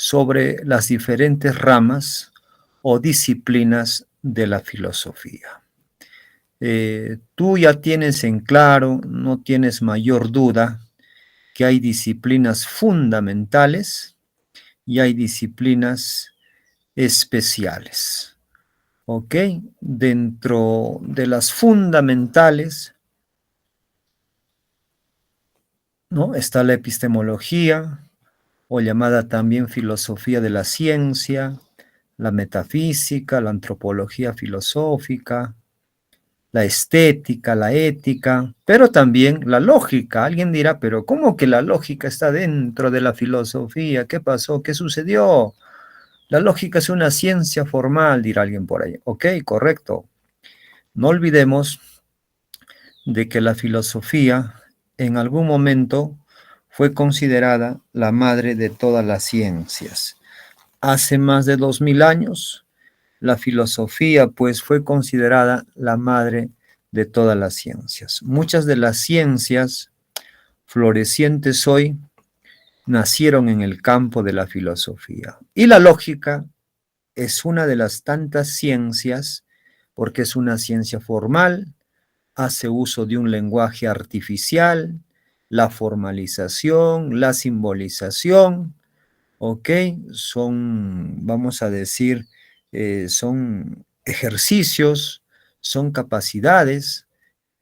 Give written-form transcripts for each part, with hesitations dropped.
sobre las diferentes ramas o disciplinas de la filosofía. Tú ya tienes en claro, no tienes mayor duda, que hay disciplinas fundamentales y hay disciplinas especiales. ¿Ok? Dentro de las fundamentales, ¿no?, está la epistemología, o llamada también filosofía de la ciencia, la metafísica, la antropología filosófica, la estética, la ética, pero también la lógica. Alguien dirá, pero ¿cómo que la lógica está dentro de la filosofía? ¿Qué pasó? ¿Qué sucedió? La lógica es una ciencia formal, dirá alguien por ahí. Ok, correcto. No olvidemos de que la filosofía en algún momento fue considerada la madre de todas las ciencias. Hace más de 2000 años, la filosofía pues fue considerada la madre de todas las ciencias. Muchas de las ciencias florecientes hoy nacieron en el campo de la filosofía. Y la lógica es una de las tantas ciencias porque es una ciencia formal, hace uso de un lenguaje artificial, la formalización, la simbolización, ¿ok? Son, vamos a decir, son ejercicios, son capacidades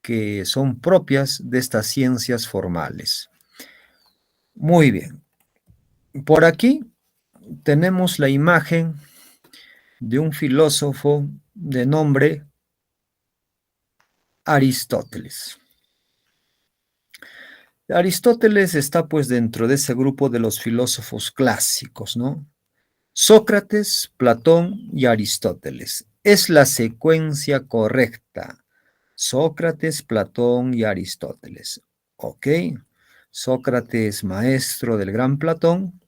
que son propias de estas ciencias formales. Muy bien. Por aquí tenemos la imagen de un filósofo de nombre Aristóteles. Aristóteles está pues dentro de ese grupo de los filósofos clásicos, ¿no? Sócrates, Platón y Aristóteles. Es la secuencia correcta. Sócrates, Platón y Aristóteles. ¿Ok? Sócrates, maestro del gran Platón.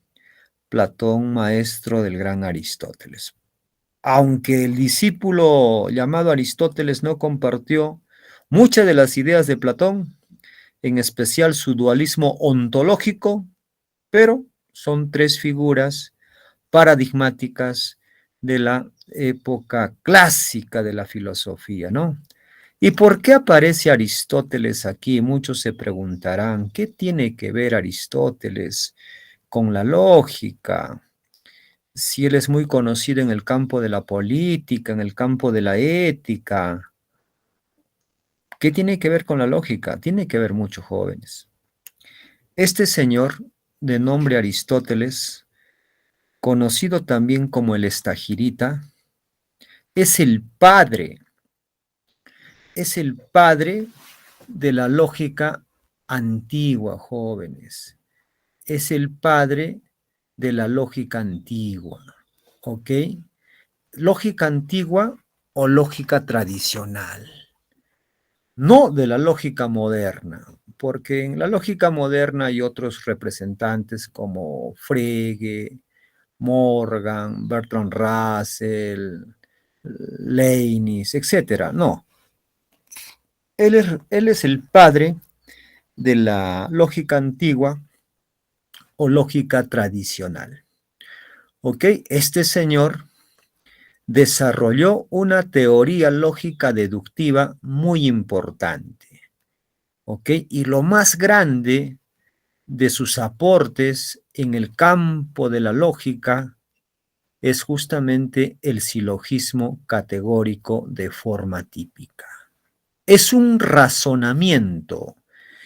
Platón, maestro del gran Aristóteles. Aunque el discípulo llamado Aristóteles no compartió muchas de las ideas de Platón, en especial su dualismo ontológico, pero son tres figuras paradigmáticas de la época clásica de la filosofía, ¿no? ¿Y por qué aparece Aristóteles aquí? Muchos se preguntarán, ¿qué tiene que ver Aristóteles con la lógica? Si él es muy conocido en el campo de la política, en el campo de la ética, ¿qué tiene que ver con la lógica? Tiene que ver mucho, jóvenes. Este señor, de nombre Aristóteles, conocido también como el Estagirita, es el padre de la lógica antigua, jóvenes. Es el padre de la lógica antigua, ¿ok? Lógica antigua o lógica tradicional, no de la lógica moderna, porque en la lógica moderna hay otros representantes como Frege, Morgan, Bertrand Russell, Leibniz, etcétera. No, él es el padre de la lógica antigua o lógica tradicional. ¿Ok? Este señor desarrolló una teoría lógica deductiva muy importante. ¿Ok? Y lo más grande de sus aportes en el campo de la lógica es justamente el silogismo categórico de forma típica. Es un razonamiento,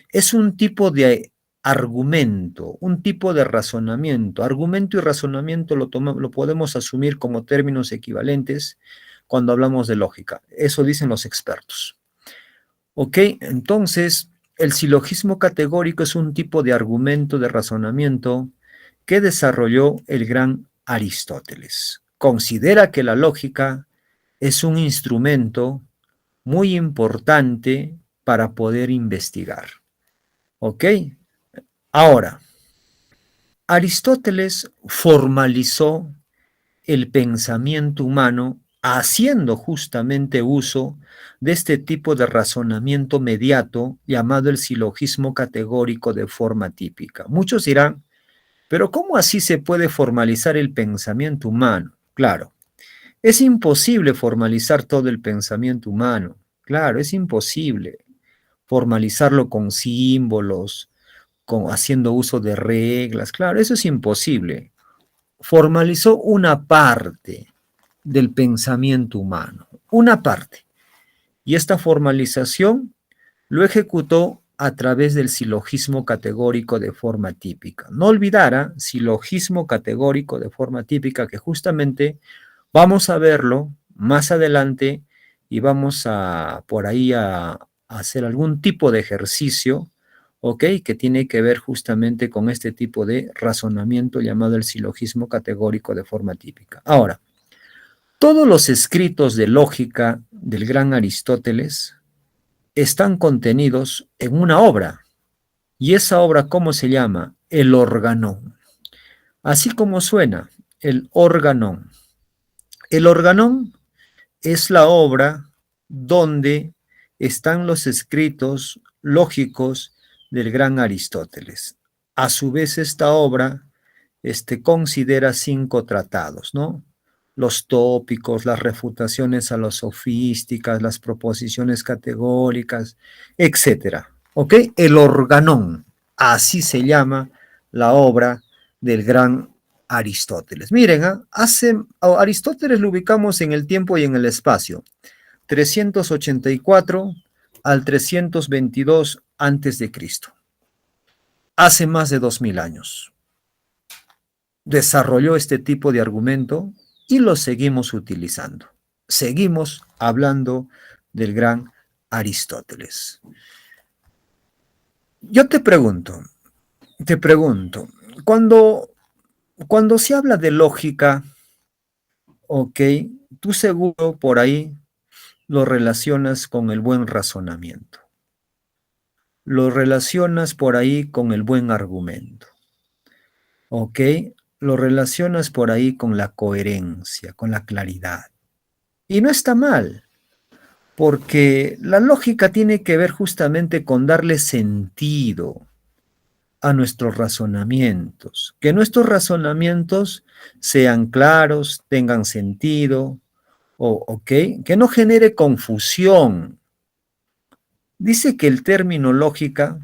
es un tipo de argumento, un tipo de razonamiento. Argumento y razonamiento lo podemos asumir como términos equivalentes cuando hablamos de lógica. Eso dicen los expertos. ¿Ok? Entonces, el silogismo categórico es un tipo de argumento, de razonamiento que desarrolló el gran Aristóteles. Considera que la lógica es un instrumento muy importante para poder investigar. ¿Ok? Ahora, Aristóteles formalizó el pensamiento humano haciendo justamente uso de este tipo de razonamiento mediato llamado el silogismo categórico de forma típica. Muchos dirán, Pero ¿cómo así se puede formalizar el pensamiento humano? Claro, es imposible formalizar todo el pensamiento humano. Claro, es imposible formalizarlo con símbolos, haciendo uso de reglas. Claro, eso es imposible. Formalizó una parte del pensamiento humano, una parte. Y esta formalización lo ejecutó a través del silogismo categórico de forma típica. No olvidara silogismo categórico de forma típica, que justamente vamos a verlo más adelante y vamos a por ahí a hacer algún tipo de ejercicio, ¿ok? Que tiene que ver justamente con este tipo de razonamiento llamado el silogismo categórico de forma típica. Ahora, todos los escritos de lógica del gran Aristóteles están contenidos en una obra. ¿Y esa obra cómo se llama? El Organón. Así como suena, el Organón. El Organón es la obra donde están los escritos lógicos del gran Aristóteles. A su vez, esta obra considera 5 tratados, ¿no? Los tópicos, las refutaciones a los sofísticas, las proposiciones categóricas, etcétera. ¿Ok? El Organón, así se llama la obra del gran Aristóteles. Miren, a Aristóteles lo ubicamos en el tiempo y en el espacio, 384 al 322 antes de Cristo. Hace más de 2000 años desarrolló este tipo de argumento y lo seguimos utilizando. Seguimos hablando del gran Aristóteles. Yo te pregunto, cuando, cuando se habla de lógica, ok, tú seguro por ahí lo relacionas con el buen razonamiento, lo relacionas por ahí con el buen argumento, ok, lo relacionas por ahí con la coherencia, con la claridad. Y no está mal, porque la lógica tiene que ver justamente con darle sentido a nuestros razonamientos, que nuestros razonamientos sean claros, tengan sentido, ¿ok? Que no genere confusión. Dice que el término lógica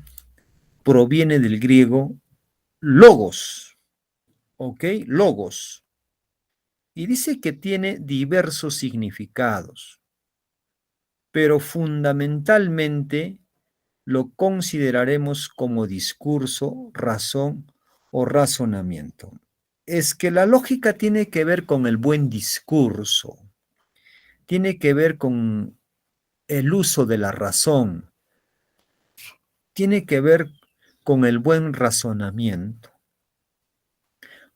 proviene del griego logos, ¿ok? Logos. Y dice que tiene diversos significados, pero fundamentalmente lo consideraremos como discurso, razón o razonamiento. Es que la lógica tiene que ver con el buen discurso, tiene que ver con el uso de la razón, tiene que ver con el buen razonamiento.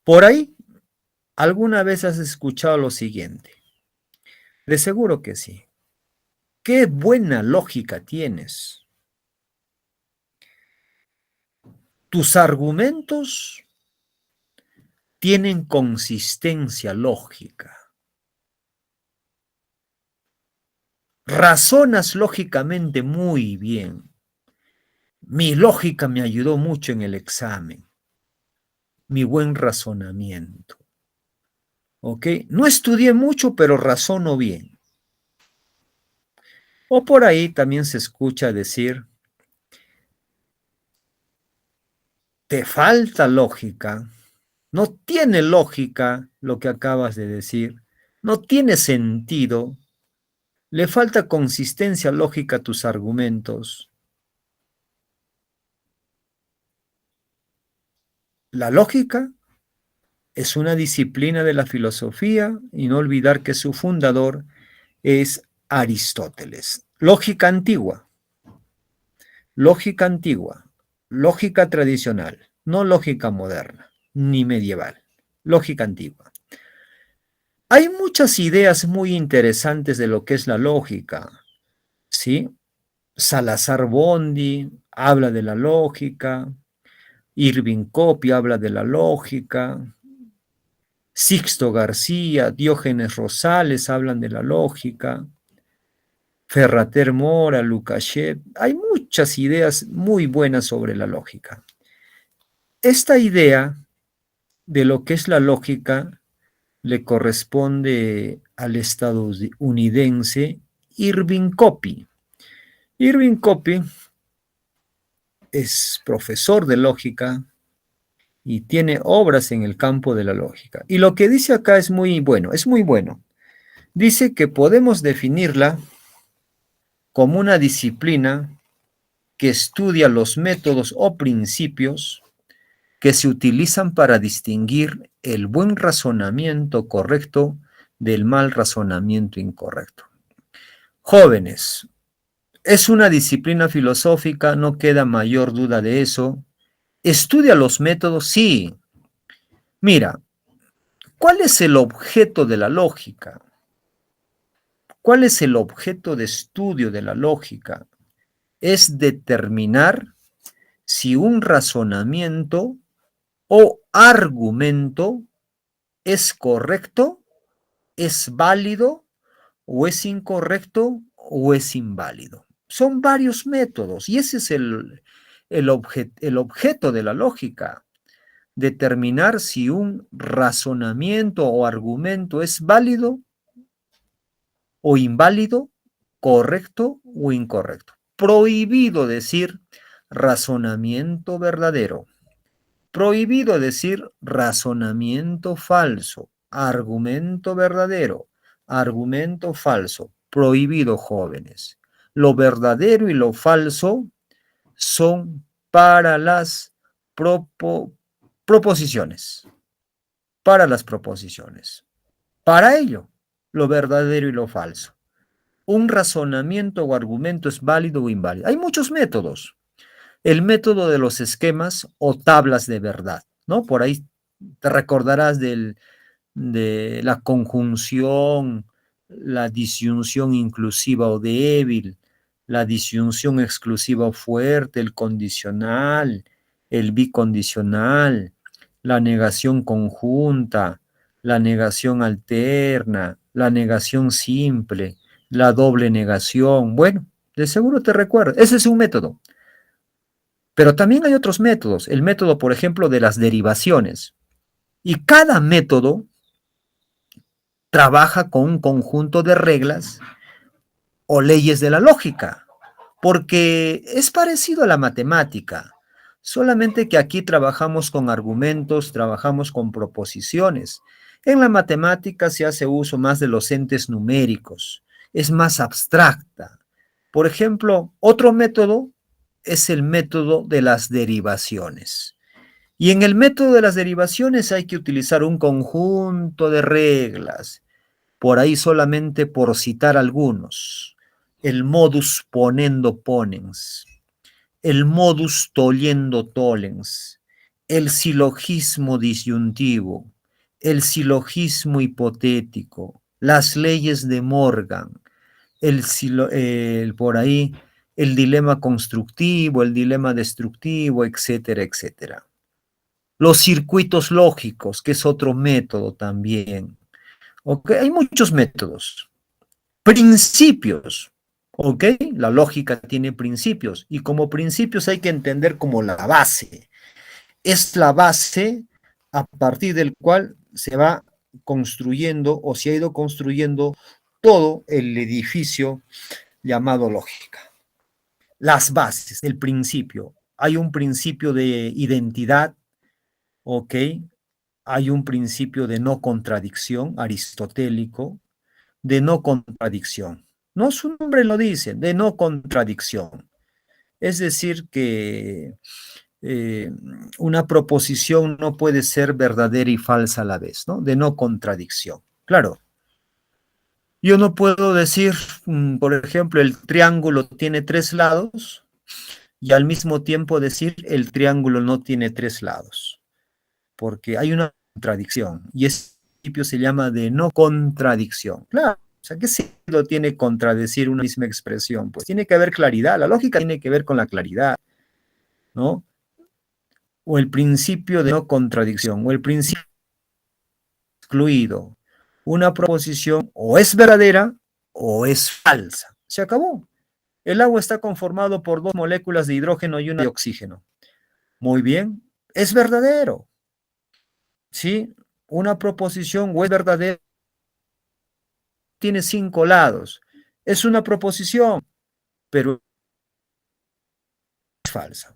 Por ahí, ¿alguna vez has escuchado lo siguiente? De seguro que sí. ¡Qué buena lógica tienes! Tus argumentos tienen consistencia lógica. Razonas lógicamente muy bien. Mi lógica me ayudó mucho en el examen. Mi buen razonamiento. ¿Ok? No estudié mucho, pero razono bien. O por ahí también se escucha decir, te falta lógica. No tiene lógica lo que acabas de decir. No tiene sentido. Le falta consistencia lógica a tus argumentos. La lógica es una disciplina de la filosofía y no olvidar que su fundador es Aristóteles. Lógica antigua, lógica tradicional, no lógica moderna ni medieval, lógica antigua. Hay muchas ideas muy interesantes de lo que es la lógica, ¿sí? Salazar Bondi habla de la lógica, Irving Coppi habla de la lógica, Sixto García, Diógenes Rosales hablan de la lógica, Ferrater Mora, Lukashev, hay muchas ideas muy buenas sobre la lógica. Esta idea de lo que es la lógica le corresponde al estadounidense Irving Copy. Irving Copy es profesor de lógica y tiene obras en el campo de la lógica. Y lo que dice acá es muy bueno, es muy bueno. Dice que podemos definirla como una disciplina que estudia los métodos o principios que se utilizan para distinguir el buen razonamiento correcto del mal razonamiento incorrecto. Jóvenes, es una disciplina filosófica, no queda mayor duda de eso. ¿Estudia los métodos? Sí. Mira, ¿cuál es el objeto de la lógica? ¿Cuál es el objeto de estudio de la lógica? Es determinar si un razonamiento o argumento es correcto, es válido o es incorrecto o es inválido. Son varios métodos y ese es el objeto de la lógica, determinar si un razonamiento o argumento es válido o inválido, correcto o incorrecto. Prohibido decir razonamiento verdadero. Prohibido decir razonamiento falso, argumento verdadero, argumento falso. Prohibido, jóvenes. Lo verdadero y lo falso son para las proposiciones. Para las proposiciones. Para ello, lo verdadero y lo falso. Un razonamiento o argumento es válido o inválido. Hay muchos métodos. El método de los esquemas o tablas de verdad, ¿no? Por ahí te recordarás de la conjunción, la disyunción inclusiva o débil, la disyunción exclusiva o fuerte, el condicional, el bicondicional, la negación conjunta, la negación alterna, la negación simple, la doble negación. Bueno, de seguro te recuerdas. Ese es un método. Pero también hay otros métodos. El método, por ejemplo, de las derivaciones. Y cada método trabaja con un conjunto de reglas o leyes de la lógica, porque es parecido a la matemática, solamente que aquí trabajamos con argumentos, trabajamos con proposiciones. En la matemática se hace uso más de los entes numéricos, es más abstracta. Por ejemplo, otro método es el método de las derivaciones. Y en el método de las derivaciones hay que utilizar un conjunto de reglas, por ahí solamente por citar algunos. El modus ponendo ponens, el modus tollendo tollens, el silogismo disyuntivo, el silogismo hipotético, las leyes de Morgan, por ahí el dilema constructivo, el dilema destructivo, etcétera, etcétera. Los circuitos lógicos, que es otro método también. ¿Ok? Hay muchos métodos. Principios. ¿Ok? La lógica tiene principios y como principios hay que entender como la base. Es la base a partir del cual se va construyendo o se ha ido construyendo todo el edificio llamado lógica. Las bases, el principio. Hay un principio de identidad, ¿ok? Hay un principio de no contradicción aristotélico, de no contradicción. No, su nombre lo dice, de no contradicción. Es decir, que eh, una proposición no puede ser verdadera y falsa a la vez, ¿no? De no contradicción. Claro, yo no puedo decir, por ejemplo, el triángulo tiene tres lados y al mismo tiempo decir el triángulo no tiene tres lados, porque hay una contradicción y ese principio se llama de no contradicción. Claro, o sea, ¿qué sentido tiene contradecir una misma expresión? Pues tiene que haber claridad, la lógica tiene que ver con la claridad, ¿no? O el principio de no contradicción, o el principio excluido. Una proposición o es verdadera o es falsa. Se acabó. El agua está conformado por dos moléculas de hidrógeno y una de oxígeno. Muy bien, es verdadero. ¿sí? Una proposición o es verdadera, tiene 5 lados. Es una proposición, pero es falsa.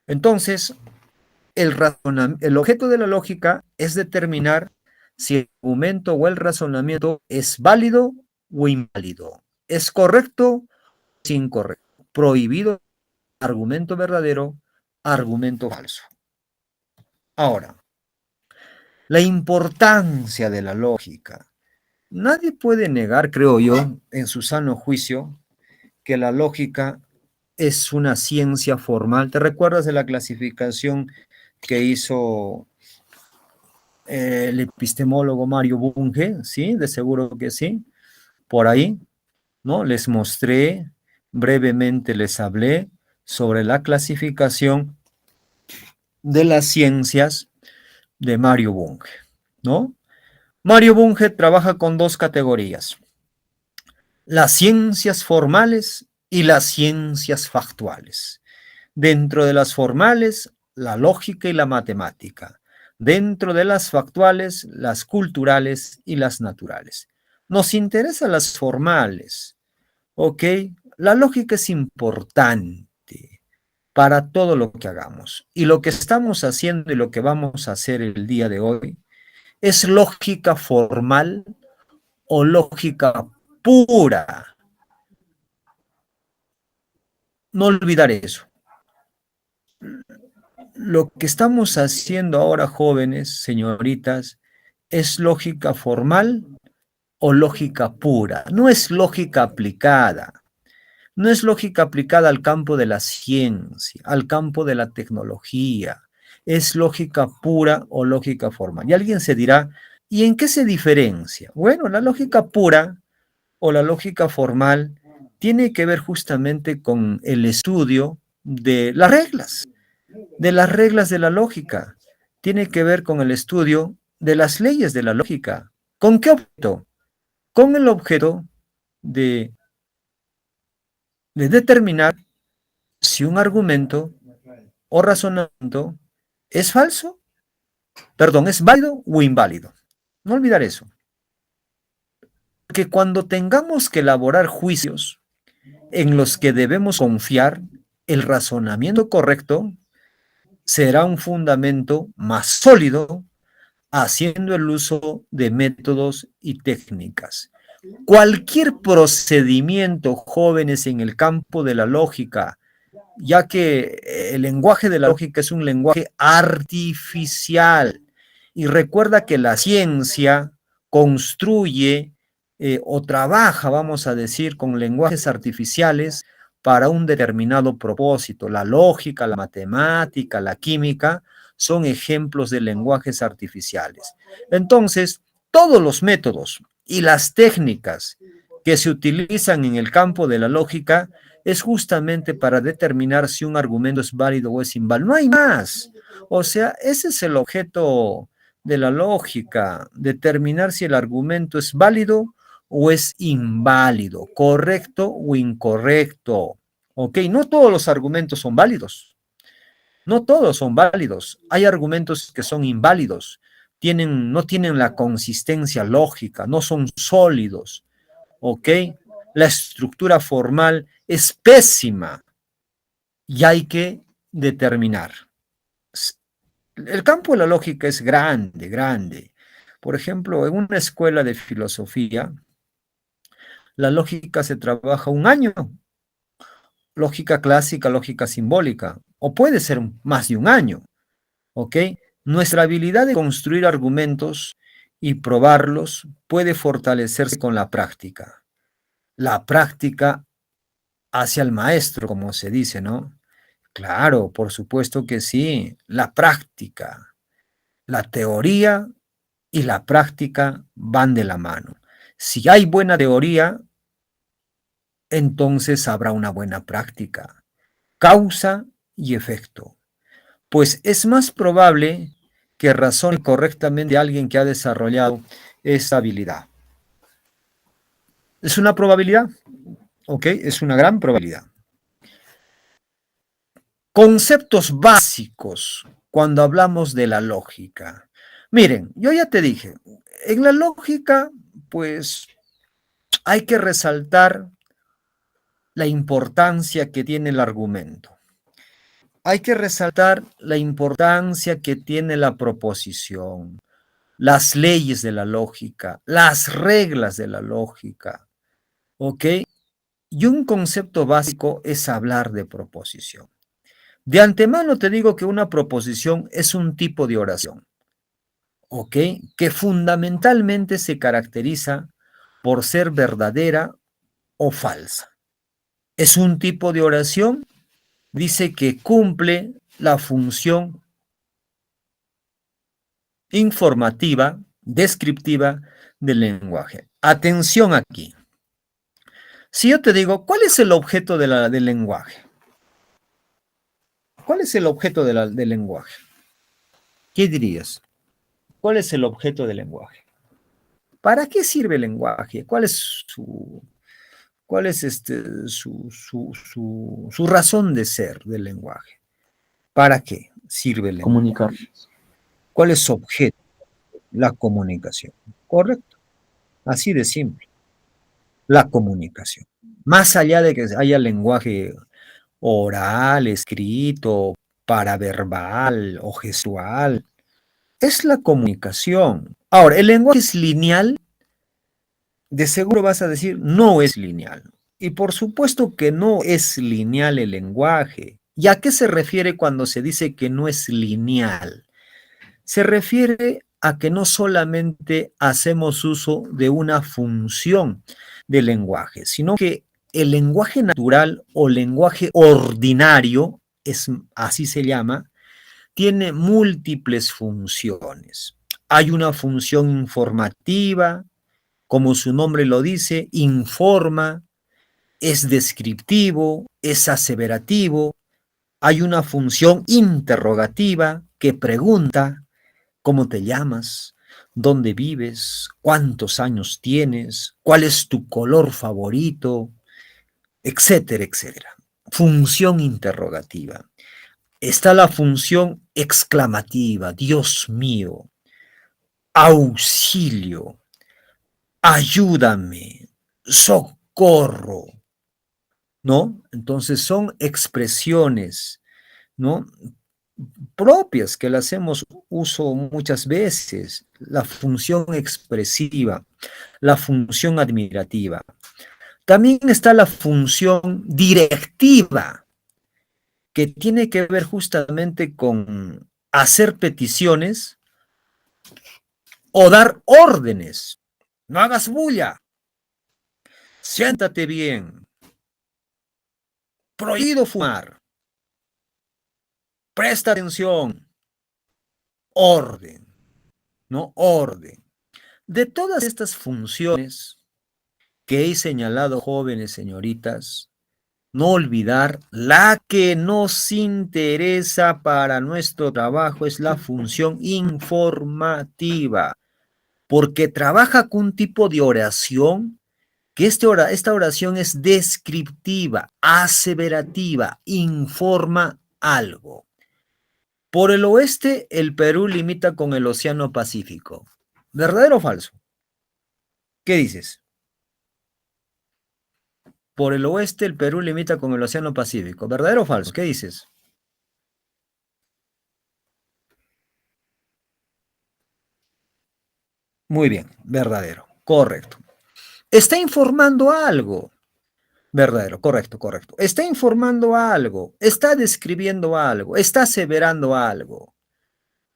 Entonces, el objeto de la lógica es determinar si el argumento o el razonamiento es válido o inválido, es correcto o es incorrecto, prohibido, argumento verdadero, argumento falso. Ahora, la importancia de la lógica. Nadie puede negar, creo yo, en su sano juicio, que la lógica es una ciencia formal. ¿Te recuerdas de la clasificación que hizo el epistemólogo Mario Bunge? Sí, de seguro que sí. Por ahí, ¿no? Les mostré, brevemente les hablé sobre la clasificación de las ciencias de Mario Bunge, ¿no? Mario Bunge trabaja con 2 categorías: las ciencias formales y las ciencias factuales. Dentro de las formales, la lógica y la matemática. Dentro de las factuales, las culturales y las naturales. Nos interesan las formales, ¿ok? La lógica es importante para todo lo que hagamos. Y lo que estamos haciendo y lo que vamos a hacer el día de hoy es lógica formal o lógica pura. No olvidar eso. Lo que estamos haciendo ahora, jóvenes, señoritas, es lógica formal o lógica pura. No es lógica aplicada. No es lógica aplicada al campo de la ciencia, al campo de la tecnología. Es lógica pura o lógica formal. Y alguien se dirá, ¿y en qué se diferencia? Bueno, la lógica pura o la lógica formal tiene que ver justamente con el estudio de las reglas de la lógica. Tiene que ver con el estudio de las leyes de la lógica. ¿Con qué objeto? Con el objeto de, de determinar si un argumento o razonamiento es falso, perdón, es válido o inválido. No olvidar eso. Que cuando tengamos que elaborar juicios en los que debemos confiar, el razonamiento correcto será un fundamento más sólido haciendo el uso de métodos y técnicas. Cualquier procedimiento, jóvenes, en el campo de la lógica, ya que el lenguaje de la lógica es un lenguaje artificial. Y recuerda que la ciencia construye o trabaja, vamos a decir, con lenguajes artificiales para un determinado propósito. La lógica, la matemática, la química son ejemplos de lenguajes artificiales. Entonces, todos los métodos y las técnicas que se utilizan en el campo de la lógica es justamente para determinar si un argumento es válido o es inválido. No hay más. O sea, ese es el objeto de la lógica, determinar si el argumento es válido o es inválido, correcto o incorrecto. ¿Ok? No todos los argumentos son válidos. No todos son válidos. Hay argumentos que son inválidos. No tienen la consistencia lógica, no son sólidos. ¿Ok? La estructura formal es pésima y hay que determinar. El campo de la lógica es grande, grande. Por ejemplo, en una escuela de filosofía, la lógica se trabaja un año, lógica clásica, lógica simbólica, o puede ser más de un año, ¿ok? Nuestra habilidad de construir argumentos y probarlos puede fortalecerse con la práctica. La práctica hacia el maestro, como se dice, ¿no? Claro, por supuesto que sí. La práctica, la teoría y la práctica van de la mano. Si hay buena teoría, entonces habrá una buena práctica. Causa y efecto. Pues es más probable que razone correctamente alguien que ha desarrollado esa habilidad. Es una probabilidad, ¿ok? Es una gran probabilidad. Conceptos básicos cuando hablamos de la lógica. Miren, yo ya te dije, en la lógica, pues hay que resaltar la importancia que tiene el argumento. Hay que resaltar la importancia que tiene la proposición, las leyes de la lógica, las reglas de la lógica, ¿ok? Y un concepto básico es hablar de proposición. De antemano te digo que una proposición es un tipo de oración, ¿ok? Que fundamentalmente se caracteriza por ser verdadera o falsa. Es un tipo de oración, dice que cumple la función informativa, descriptiva del lenguaje. Atención aquí. Si yo te digo, ¿cuál es el objeto del lenguaje? ¿Cuál es el objeto del lenguaje? ¿Qué dirías? ¿Cuál es el objeto del lenguaje? ¿Para qué sirve el lenguaje? ¿Cuál es su razón de ser del lenguaje? ¿Para qué sirve el Comunicar. lenguaje? ¿Cuál es su objeto? La comunicación. ¿Correcto? Así de simple. La comunicación. Más allá de que haya lenguaje oral, escrito, paraverbal o gestual, es la comunicación. Ahora, ¿el lenguaje es lineal? De seguro vas a decir, no es lineal. Y por supuesto que no es lineal el lenguaje. ¿Y a qué se refiere cuando se dice que no es lineal? Se refiere a que no solamente hacemos uso de una función del lenguaje, sino que el lenguaje natural o lenguaje ordinario, así se llama, tiene múltiples funciones. Hay una función informativa, como su nombre lo dice, informa, es descriptivo, es aseverativo. Hay una función interrogativa que pregunta, ¿cómo te llamas? ¿Dónde vives? ¿Cuántos años tienes? ¿Cuál es tu color favorito? Etcétera, etcétera. Función interrogativa. Está la función exclamativa, Dios mío, auxilio, ayúdame, socorro, ¿no? Entonces son expresiones, ¿no? Propias que las hacemos uso muchas veces, la función expresiva, la función admirativa. También está la función directiva, que tiene que ver justamente con hacer peticiones o dar órdenes. No hagas bulla, siéntate bien, prohibido fumar, presta atención, orden, ¿no? Orden. De todas estas funciones que he señalado, jóvenes señoritas, no olvidar, la que nos interesa para nuestro trabajo es la función informativa, porque trabaja con un tipo de oración que esta oración es descriptiva, aseverativa, informa algo. Por el oeste, el Perú limita con el Océano Pacífico. ¿Verdadero o falso? ¿Qué dices? Por el oeste, el Perú limita con el Océano Pacífico. ¿Verdadero o falso? ¿Qué dices? Muy bien, verdadero, correcto. Está informando algo. Verdadero, correcto, correcto. Está informando algo, está describiendo algo, está aseverando algo.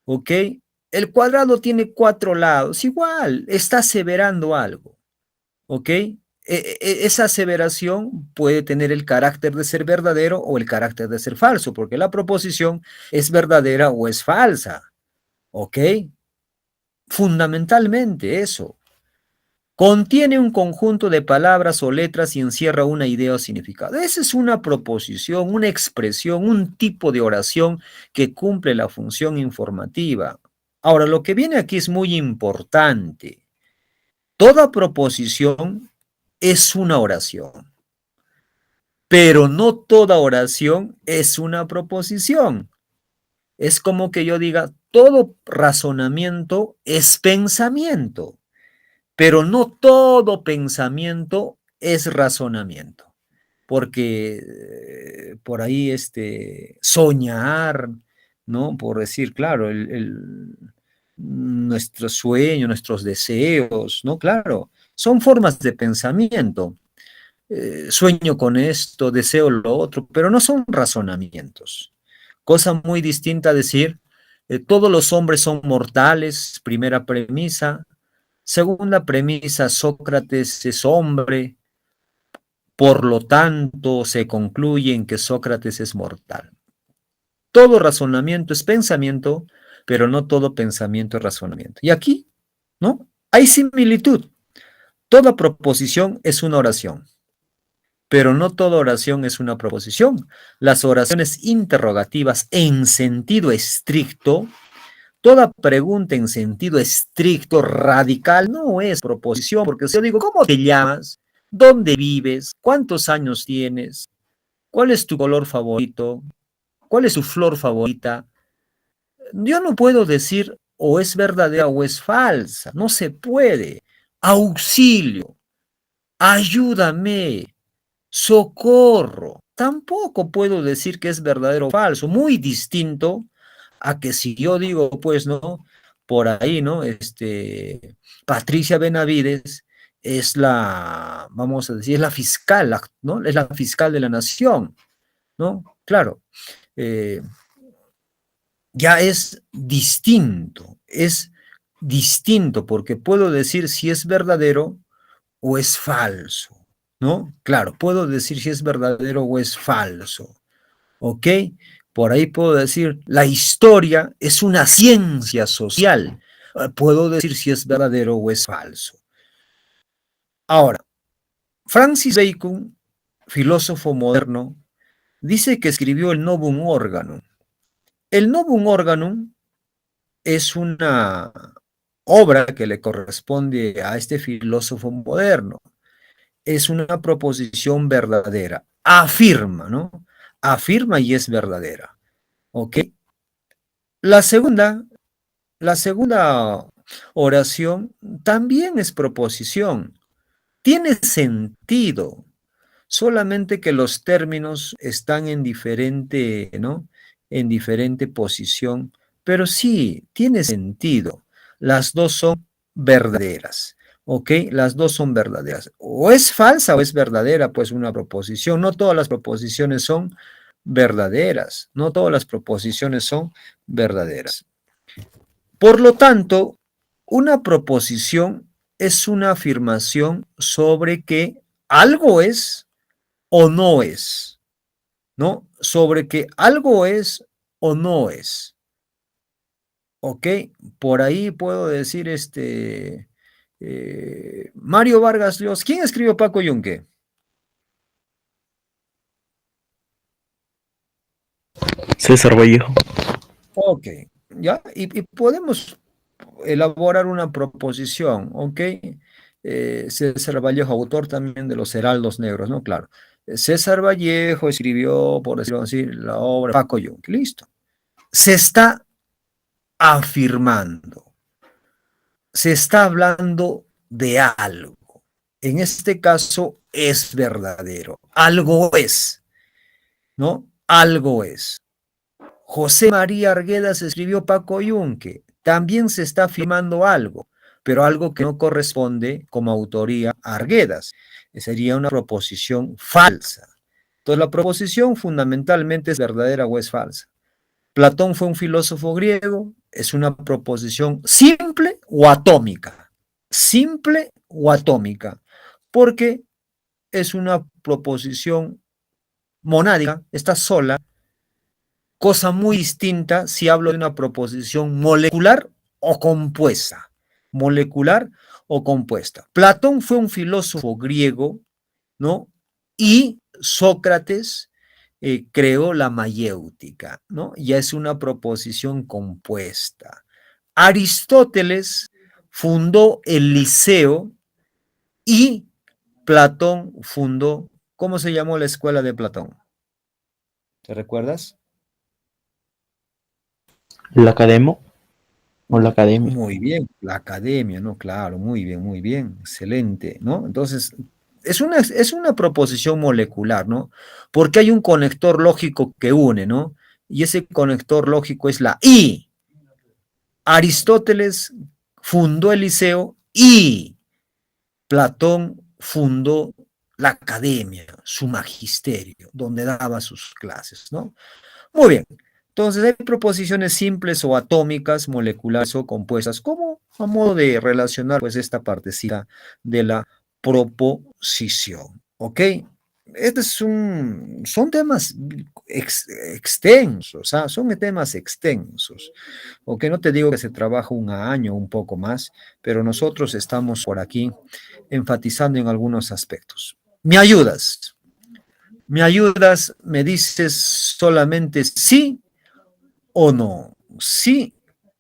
¿Ok? El cuadrado tiene 4 lados, igual, está aseverando algo. ¿Ok? Esa aseveración puede tener el carácter de ser verdadero o el carácter de ser falso, porque la proposición es verdadera o es falsa. ¿Ok? Fundamentalmente eso. Contiene un conjunto de palabras o letras y encierra una idea o significado. Esa es una proposición, una expresión, un tipo de oración que cumple la función informativa. Ahora, lo que viene aquí es muy importante. Toda proposición es una oración, pero no toda oración es una proposición. Es como que yo diga, todo razonamiento es pensamiento, pero no todo pensamiento es razonamiento, porque por ahí soñar, ¿no? Por decir, claro, nuestro sueño, nuestros deseos, ¿no? Claro, son formas de pensamiento. Sueño con esto, deseo lo otro, pero no son razonamientos. Cosa muy distinta a decir, todos los hombres son mortales, primera premisa. Segunda premisa, Sócrates es hombre, por lo tanto se concluye en que Sócrates es mortal. Todo razonamiento es pensamiento, pero no todo pensamiento es razonamiento. Y aquí, ¿no? Hay similitud. Toda proposición es una oración, pero no toda oración es una proposición. Las oraciones interrogativas en sentido estricto, toda pregunta en sentido estricto, radical, no es proposición, porque si yo digo, ¿cómo te llamas? ¿Dónde vives? ¿Cuántos años tienes? ¿Cuál es tu color favorito? ¿Cuál es tu flor favorita? Yo no puedo decir o es verdadera o es falsa, no se puede. Auxilio, ayúdame, socorro. Tampoco puedo decir que es verdadero o falso, muy distinto a que si yo digo, pues, ¿no? Por ahí, ¿no? Patricia Benavides es la, vamos a decir, es la fiscal, ¿no? Es la fiscal de la nación, ¿no? Claro, eh, ya es distinto porque puedo decir si es verdadero o es falso, ¿no? Claro, puedo decir si es verdadero o es falso, ¿ok? Por ahí puedo decir, la historia es una ciencia social. Puedo decir si es verdadero o es falso. Ahora, Francis Bacon, filósofo moderno, dice que escribió el Novum Organum. El Novum Organum es una obra que le corresponde a este filósofo moderno. Es una proposición verdadera. Afirma, ¿no? Afirma y es verdadera. ¿Ok? La segunda, la segunda oración también es proposición. Tiene sentido, solamente que los términos están en diferente, ¿no? En diferente posición, pero sí, tiene sentido. Las dos son verdaderas, ¿ok? Las dos son verdaderas. O es falsa o es verdadera, pues una proposición. No todas las proposiciones son verdaderas, no todas las proposiciones son verdaderas. Por lo tanto, una proposición es una afirmación sobre que algo es o no es, ¿no? Sobre que algo es o no es, ¿ok? Por ahí puedo decir Mario Vargas Llosa. ¿Quién escribió Paco Yunque? César Vallejo. Ok, ¿ya? Y podemos elaborar una proposición, ¿ok? César Vallejo, autor también de Los Heraldos Negros, ¿no? Claro. César Vallejo escribió, por decirlo así, la obra Paco Yunque, listo. Se está afirmando, se está hablando de algo. En este caso es verdadero, algo es, ¿no? Algo es. José María Arguedas escribió Paco Yunque. También se está afirmando algo, pero algo que no corresponde como autoría a Arguedas. Sería una proposición falsa. Entonces, la proposición fundamentalmente es verdadera o es falsa. Platón fue un filósofo griego, es una proposición simple o atómica. Simple o atómica, porque es una proposición monádica, está sola, cosa muy distinta si hablo de una proposición molecular o compuesta. Molecular o compuesta. Platón fue un filósofo griego, ¿no? Y Sócrates creó la mayéutica, ¿no? Ya es una proposición compuesta. Aristóteles fundó el Liceo y Platón fundó, ¿cómo se llamó la escuela de Platón? ¿Te recuerdas? ¿La academo? ¿O la academia? Muy bien, la academia, ¿no? Claro, muy bien, excelente, ¿no? Entonces, es una proposición molecular, ¿no? Porque hay un conector lógico que une, ¿no? Y ese conector lógico es la I. Aristóteles fundó el liceo y Platón fundó la academia, su magisterio, donde daba sus clases, ¿no? Muy bien. Entonces hay proposiciones simples o atómicas, moleculares o compuestas, como a modo de relacionar pues esta partecita de la proposición, ¿ok? Son temas extensos, ¿ah? Son temas extensos, ¿ok? No te digo que se trabaja un año, un poco más, pero nosotros estamos por aquí enfatizando en algunos aspectos. ¿Me ayudas? ¿Me ayudas? ¿Me dices solamente sí o no? Sí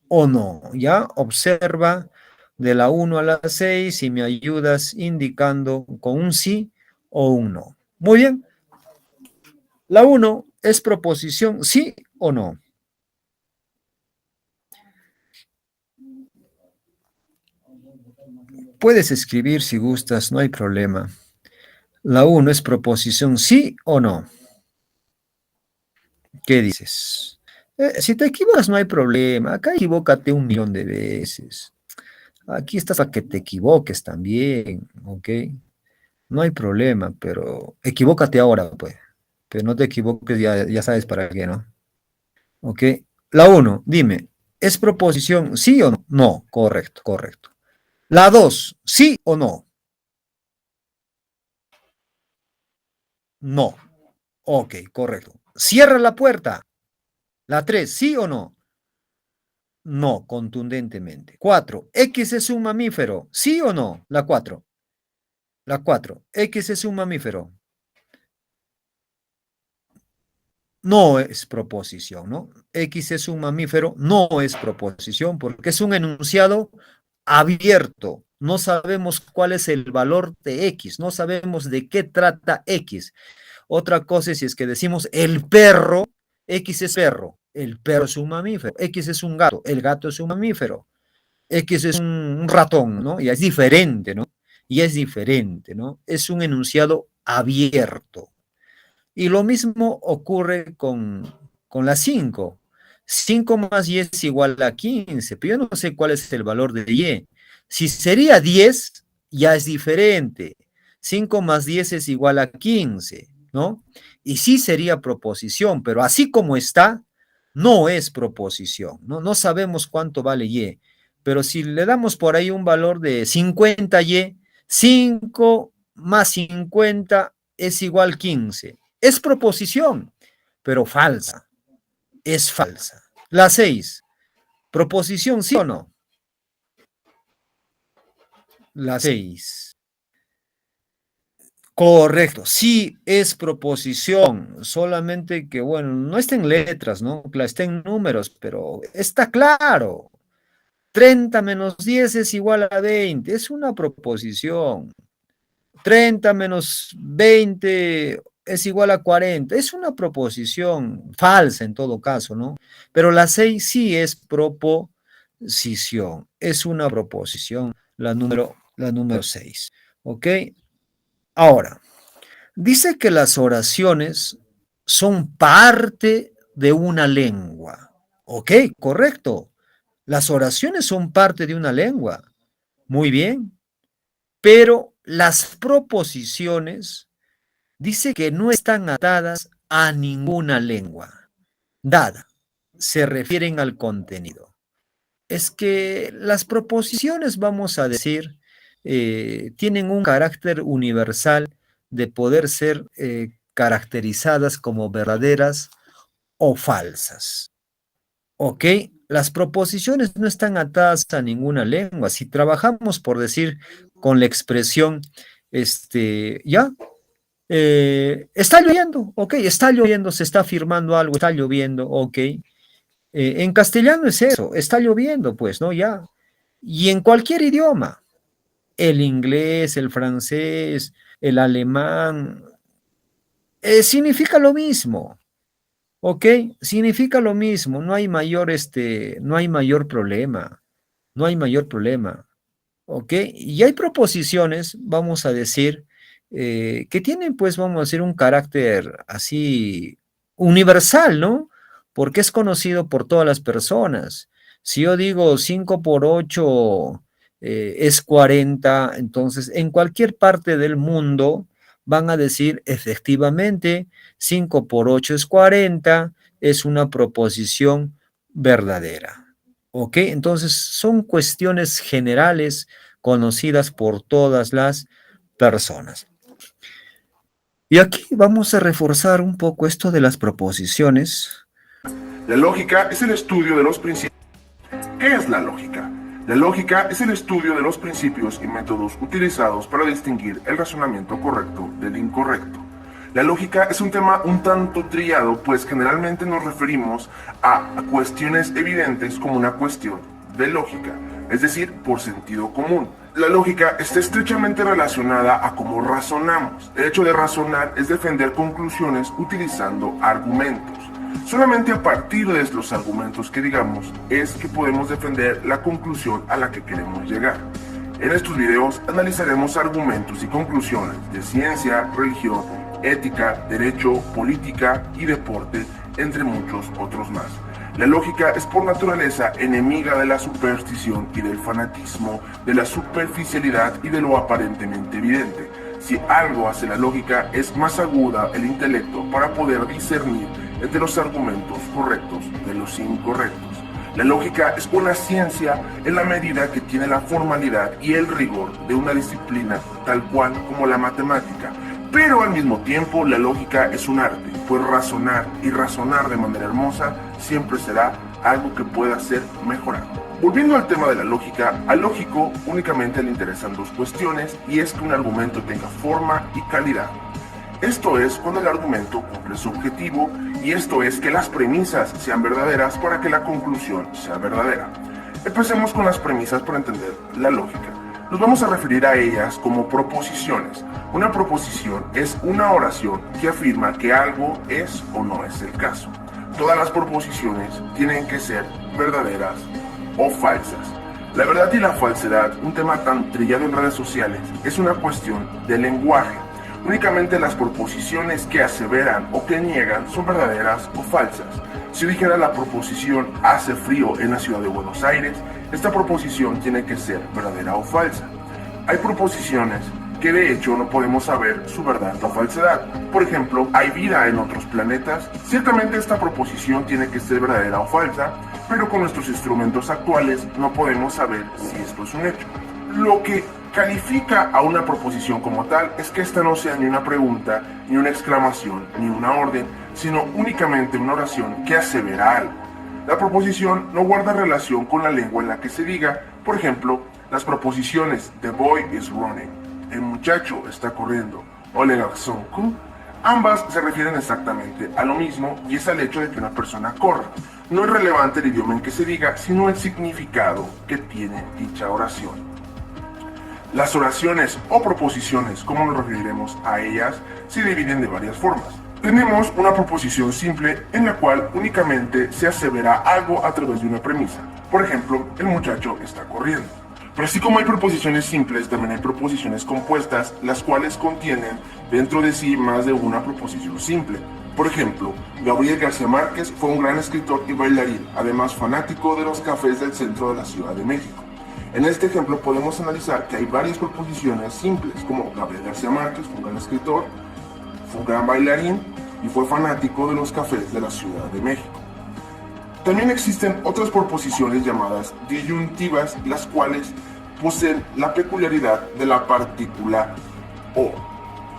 o no. Ya observa de la 1 a la 6 y me ayudas indicando con un sí o un no. Muy bien. La 1 es proposición sí o no. Puedes escribir si gustas, no hay problema. La 1 es proposición sí o no. ¿Qué dices? Si te equivocas no hay problema. Acá equivócate 1 millón de veces. Aquí estás para que te equivoques también, ¿ok? No hay problema, pero equivócate ahora, pues. Pero no te equivoques, ya sabes para qué, ¿no? ¿Ok? La 1, dime, ¿es proposición sí o no? No, correcto, correcto. La 2, ¿sí o no? No. Ok, correcto. Cierra la puerta. La 3, ¿sí o no? No, contundentemente. 4, ¿X es un mamífero? ¿Sí o no? La 4. La 4, ¿X es un mamífero? No es proposición, ¿no? X es un mamífero, no es proposición porque es un enunciado abierto. No sabemos cuál es el valor de X, no sabemos de qué trata X. Otra cosa es si es que decimos el perro, X es perro, el perro es un mamífero, X es un gato, el gato es un mamífero, X es un ratón, ¿no? Y es diferente, ¿no? Y es diferente, ¿no? Es un enunciado abierto. Y lo mismo ocurre con la 5. 5 más y es igual a 15, pero yo no sé cuál es el valor de y. Si sería 10, ya es diferente. 5 más 10 es igual a 15, ¿no? Y sí sería proposición, pero así como está, no es proposición, ¿no? No sabemos cuánto vale y, pero si le damos por ahí un valor de 50y, 5 más 50 es igual a 15. Es proposición, pero falsa. Es falsa. La 6. Proposición, ¿sí o no? La 6. Correcto, sí es proposición, solamente que, bueno, no está en letras, ¿no? Está en números, pero está claro. 30 menos 10 es igual a 20, es una proposición. 30 menos 20 es igual a 40. Es una proposición falsa en todo caso, ¿no? Pero la 6 sí es proposición. Es una proposición, la número 6. ¿Ok? Ahora, dice que las oraciones son parte de una lengua. ¿Ok? Correcto. Las oraciones son parte de una lengua. Muy bien. Pero las proposiciones dice que no están atadas a ninguna lengua dada. Se refieren al contenido. Es que las proposiciones, vamos a decir, tienen un carácter universal de poder ser caracterizadas como verdaderas o falsas. ¿Ok? Las proposiciones no están atadas a ninguna lengua. Si trabajamos, por decir, con la expresión, ya, está lloviendo, ok, está lloviendo, se está afirmando algo, está lloviendo, ok. En castellano es eso, está lloviendo, pues, ¿no? Ya. Y en cualquier idioma, el inglés, el francés, el alemán, significa lo mismo. ¿Ok? Significa lo mismo, no hay mayor problema, no hay mayor problema. ¿Ok? Y hay proposiciones, vamos a decir, que tienen, pues, vamos a decir, un carácter así universal, ¿no? Porque es conocido por todas las personas. Si yo digo 5 por 8 es 40, entonces en cualquier parte del mundo van a decir efectivamente 5 por 8 es 40, es una proposición verdadera. ¿Ok? Entonces son cuestiones generales conocidas por todas las personas. Y aquí vamos a reforzar un poco esto de las proposiciones. La lógica es el estudio de los principios. ¿Qué es la lógica? La lógica es el estudio de los principios y métodos utilizados para distinguir el razonamiento correcto del incorrecto. La lógica es un tema un tanto trillado, pues generalmente nos referimos a cuestiones evidentes como una cuestión de lógica, es decir, por sentido común. La lógica está estrechamente relacionada a cómo razonamos. El hecho de razonar es defender conclusiones utilizando argumentos. Solamente a partir de los argumentos que digamos es que podemos defender la conclusión a la que queremos llegar. En estos videos analizaremos argumentos y conclusiones de ciencia, religión, ética, derecho, política y deporte, entre muchos otros más. La lógica es por naturaleza enemiga de la superstición y del fanatismo, de la superficialidad y de lo aparentemente evidente. Si algo hace la lógica es más aguda el intelecto para poder discernir entre los argumentos correctos de los incorrectos. La lógica es una ciencia en la medida que tiene la formalidad y el rigor de una disciplina tal cual como la matemática. Pero al mismo tiempo la lógica es un arte, pues razonar y razonar de manera hermosa siempre será algo que pueda ser mejorado. Volviendo al tema de la lógica, al lógico únicamente le interesan dos cuestiones, y es que un argumento tenga forma y calidad. Esto es cuando el argumento cumple su objetivo, y esto es que las premisas sean verdaderas para que la conclusión sea verdadera. Empecemos con las premisas para entender la lógica. Nos vamos a referir a ellas como proposiciones. Una proposición es una oración que afirma que algo es o no es el caso. Todas las proposiciones tienen que ser verdaderas o falsas. La verdad y la falsedad, un tema tan trillado en redes sociales, es una cuestión de lenguaje. Únicamente las proposiciones que aseveran o que niegan son verdaderas o falsas. Si dijera la proposición hace frío en la ciudad de Buenos Aires, esta proposición tiene que ser verdadera o falsa. Hay proposiciones que de hecho no podemos saber su verdad o falsedad. Por ejemplo, ¿hay vida en otros planetas? Ciertamente esta proposición tiene que ser verdadera o falsa, pero con nuestros instrumentos actuales no podemos saber si esto es un hecho. Lo que califica a una proposición como tal es que esta no sea ni una pregunta, ni una exclamación, ni una orden, sino únicamente una oración que asevera algo. La proposición no guarda relación con la lengua en la que se diga. Por ejemplo, las proposiciones "the boy is running", el muchacho está corriendo, o "le garçon court", ambas se refieren exactamente a lo mismo, y es al hecho de que una persona corra. No es relevante el idioma en que se diga, sino el significado que tiene dicha oración. Las oraciones o proposiciones, como nos referiremos a ellas, se dividen de varias formas. Tenemos una proposición simple en la cual únicamente se asevera algo a través de una premisa. Por ejemplo, el muchacho está corriendo. Pero así como hay proposiciones simples, también hay proposiciones compuestas, las cuales contienen dentro de sí más de una proposición simple. Por ejemplo, Gabriel García Márquez fue un gran escritor y bailarín, además fanático de los cafés del centro de la Ciudad de México. En este ejemplo podemos analizar que hay varias proposiciones simples, como Gabriel García Márquez fue un gran escritor, fue un gran bailarín y fue fanático de los cafés de la Ciudad de México. También existen otras proposiciones llamadas disyuntivas, las cuales poseen la peculiaridad de la partícula o.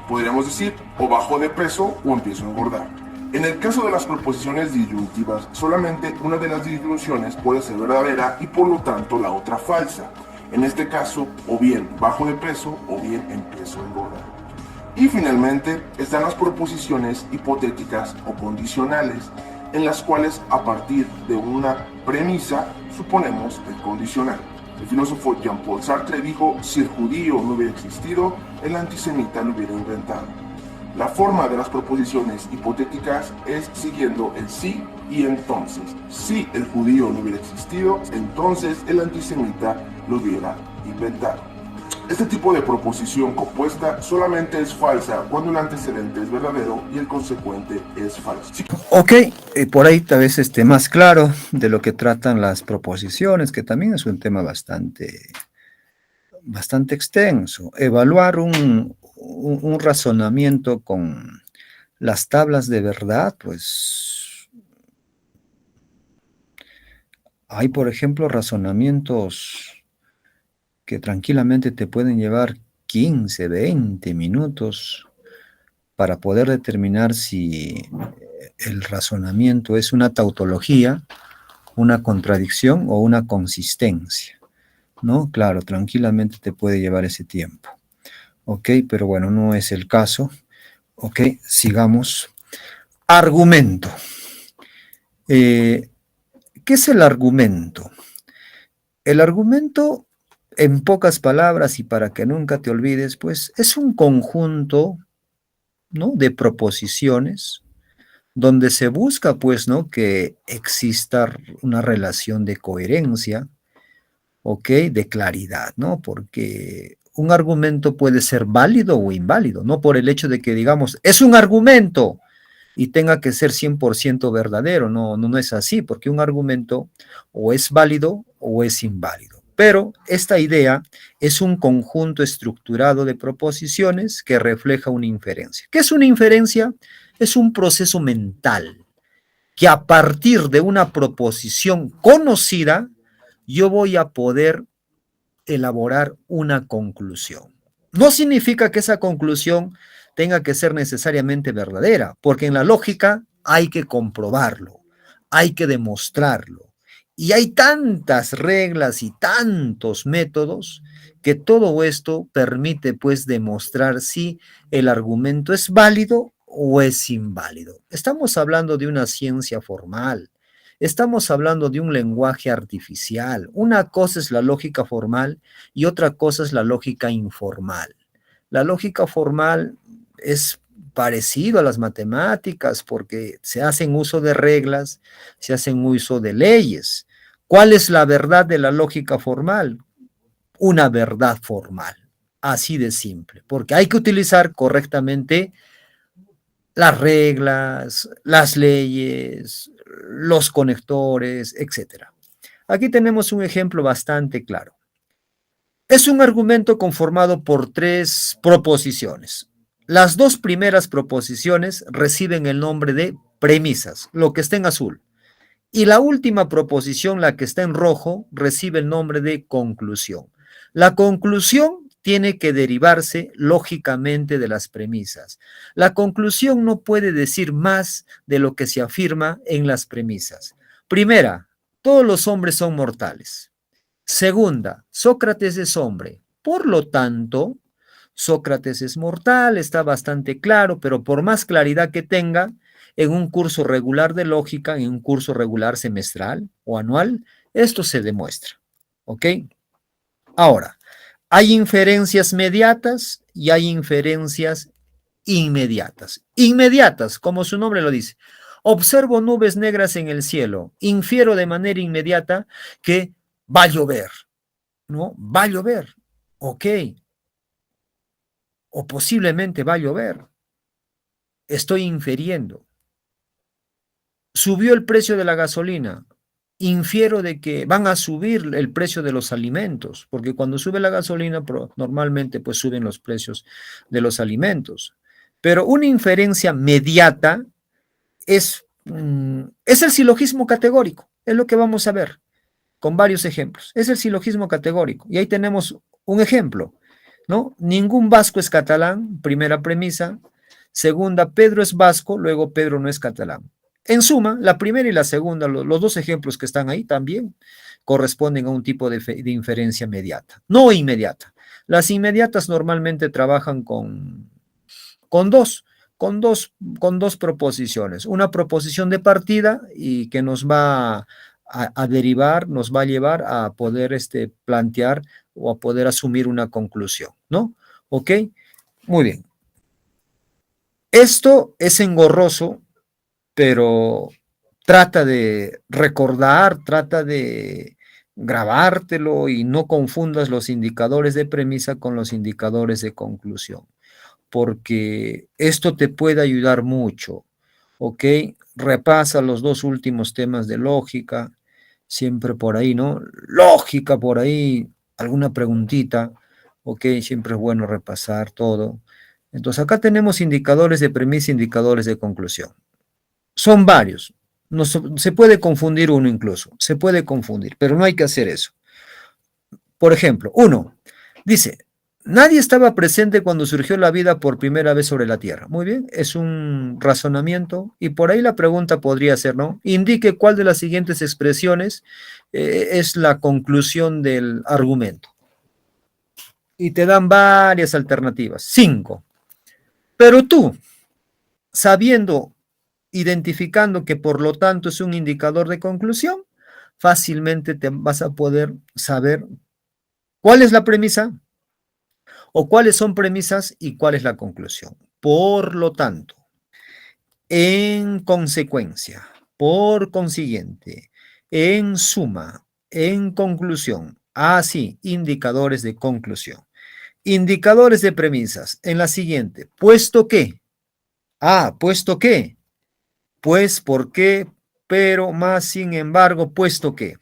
Podríamos decir, o bajo de peso o empiezo a engordar. En el caso de las proposiciones disyuntivas, solamente una de las disyunciones puede ser verdadera y por lo tanto la otra falsa. En este caso, o bien bajo de peso o bien empiezo a engordar. Y finalmente están las proposiciones hipotéticas o condicionales, en las cuales a partir de una premisa suponemos el condicional. El filósofo Jean-Paul Sartre dijo: si el judío no hubiera existido, el antisemita lo hubiera inventado. La forma de las proposiciones hipotéticas es siguiendo el sí y entonces. Si el judío no hubiera existido, entonces el antisemita lo hubiera inventado. Este tipo de proposición compuesta solamente es falsa cuando el antecedente es verdadero y el consecuente es falso. Ok, por ahí tal vez esté más claro de lo que tratan las proposiciones, que también es un tema bastante extenso. Evaluar un razonamiento con las tablas de verdad, pues hay, por ejemplo, razonamientos que tranquilamente te pueden llevar 15, 20 minutos para poder determinar si el razonamiento es una tautología, una contradicción o una consistencia, ¿no? Claro, tranquilamente te puede llevar ese tiempo. Ok, pero bueno, no es el caso. Ok, sigamos. Argumento. ¿Qué es el argumento? El argumento, en pocas palabras y para que nunca te olvides, pues es un conjunto, ¿no?, de proposiciones donde se busca, pues, ¿no?, que exista una relación de coherencia, ¿ok?, de claridad, ¿no? Porque un argumento puede ser válido o inválido, no por el hecho de que digamos, es un argumento y tenga que ser 100% verdadero, no es así, porque un argumento o es válido o es inválido. Pero esta idea es un conjunto estructurado de proposiciones que refleja una inferencia. ¿Qué es una inferencia? Es un proceso mental que a partir de una proposición conocida, yo voy a poder elaborar una conclusión. No significa que esa conclusión tenga que ser necesariamente verdadera, porque en la lógica hay que comprobarlo, hay que demostrarlo. Y hay tantas reglas y tantos métodos que todo esto permite, pues, demostrar si el argumento es válido o es inválido. Estamos hablando de una ciencia formal. Estamos hablando de un lenguaje artificial. Una cosa es la lógica formal y otra cosa es la lógica informal. La lógica formal es parecido a las matemáticas porque se hacen uso de reglas, se hacen uso de leyes. ¿Cuál es la verdad de la lógica formal? Una verdad formal, así de simple, porque hay que utilizar correctamente las reglas, las leyes, los conectores, etc. Aquí tenemos un ejemplo bastante claro. Es un argumento conformado por 3 proposiciones. Las 2 primeras proposiciones reciben el nombre de premisas, lo que está en azul. Y la última proposición, la que está en rojo, recibe el nombre de conclusión. La conclusión tiene que derivarse lógicamente de las premisas. La conclusión no puede decir más de lo que se afirma en las premisas. Primera, todos los hombres son mortales. Segunda, Sócrates es hombre. Por lo tanto, Sócrates es mortal, está bastante claro, pero por más claridad que tenga, en un curso regular de lógica, en un curso regular semestral o anual, esto se demuestra. ¿Ok? Ahora, hay inferencias mediatas y hay inferencias inmediatas. Inmediatas, como su nombre lo dice. Observo nubes negras en el cielo. Infiero de manera inmediata que va a llover, ¿no? Va a llover. Ok. O posiblemente va a llover. Estoy infiriendo. Subió el precio de la gasolina. Infiero de que van a subir el precio de los alimentos, porque cuando sube la gasolina, normalmente pues suben los precios de los alimentos. Pero una inferencia mediata es el silogismo categórico, es lo que vamos a ver con varios ejemplos. Es el silogismo categórico. Y ahí tenemos un ejemplo, ¿no? Ningún vasco es catalán, primera premisa. Segunda, Pedro es vasco, luego Pedro no es catalán. En suma, la primera y la segunda, los 2 ejemplos que están ahí también corresponden a un tipo de inferencia mediata, no inmediata. Las inmediatas normalmente trabajan con dos proposiciones. Una proposición de partida y que nos va a derivar, nos va a llevar a poder plantear o a poder asumir una conclusión, ¿no? ¿Ok? Muy bien. Esto es engorroso, pero trata de recordar, trata de grabártelo y no confundas los indicadores de premisa con los indicadores de conclusión, porque esto te puede ayudar mucho, ¿ok? Repasa los dos últimos temas de lógica, siempre por ahí, ¿no? Lógica por ahí, alguna preguntita, ¿ok? Siempre es bueno repasar todo. Entonces acá tenemos indicadores de premisa, indicadores de conclusión. Son varios. No, se puede confundir uno incluso, se puede confundir, pero no hay que hacer eso. Por ejemplo, uno dice, nadie estaba presente cuando surgió la vida por primera vez sobre la Tierra. Muy bien, es un razonamiento y por ahí la pregunta podría ser, ¿no? Indique cuál de las siguientes expresiones es la conclusión del argumento. Y te dan varias alternativas, 5. Pero tú, sabiendo, identificando que por lo tanto es un indicador de conclusión, fácilmente te vas a poder saber cuál es la premisa o cuáles son premisas y cuál es la conclusión. Por lo tanto, en consecuencia, por consiguiente, en suma, en conclusión, así, indicadores de conclusión. Indicadores de premisas en la siguiente, puesto que, puesto que, pues, por qué, pero, más, sin embargo, puesto que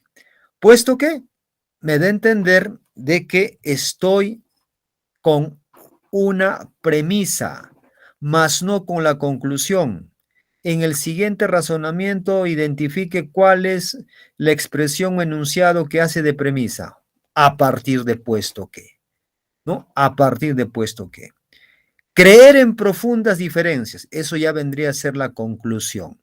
me da a entender de que estoy con una premisa, mas no con la conclusión. En el siguiente razonamiento, identifique cuál es la expresión o enunciado que hace de premisa, a partir de puesto que, ¿no? A partir de puesto que. Creer en profundas diferencias, eso ya vendría a ser la conclusión,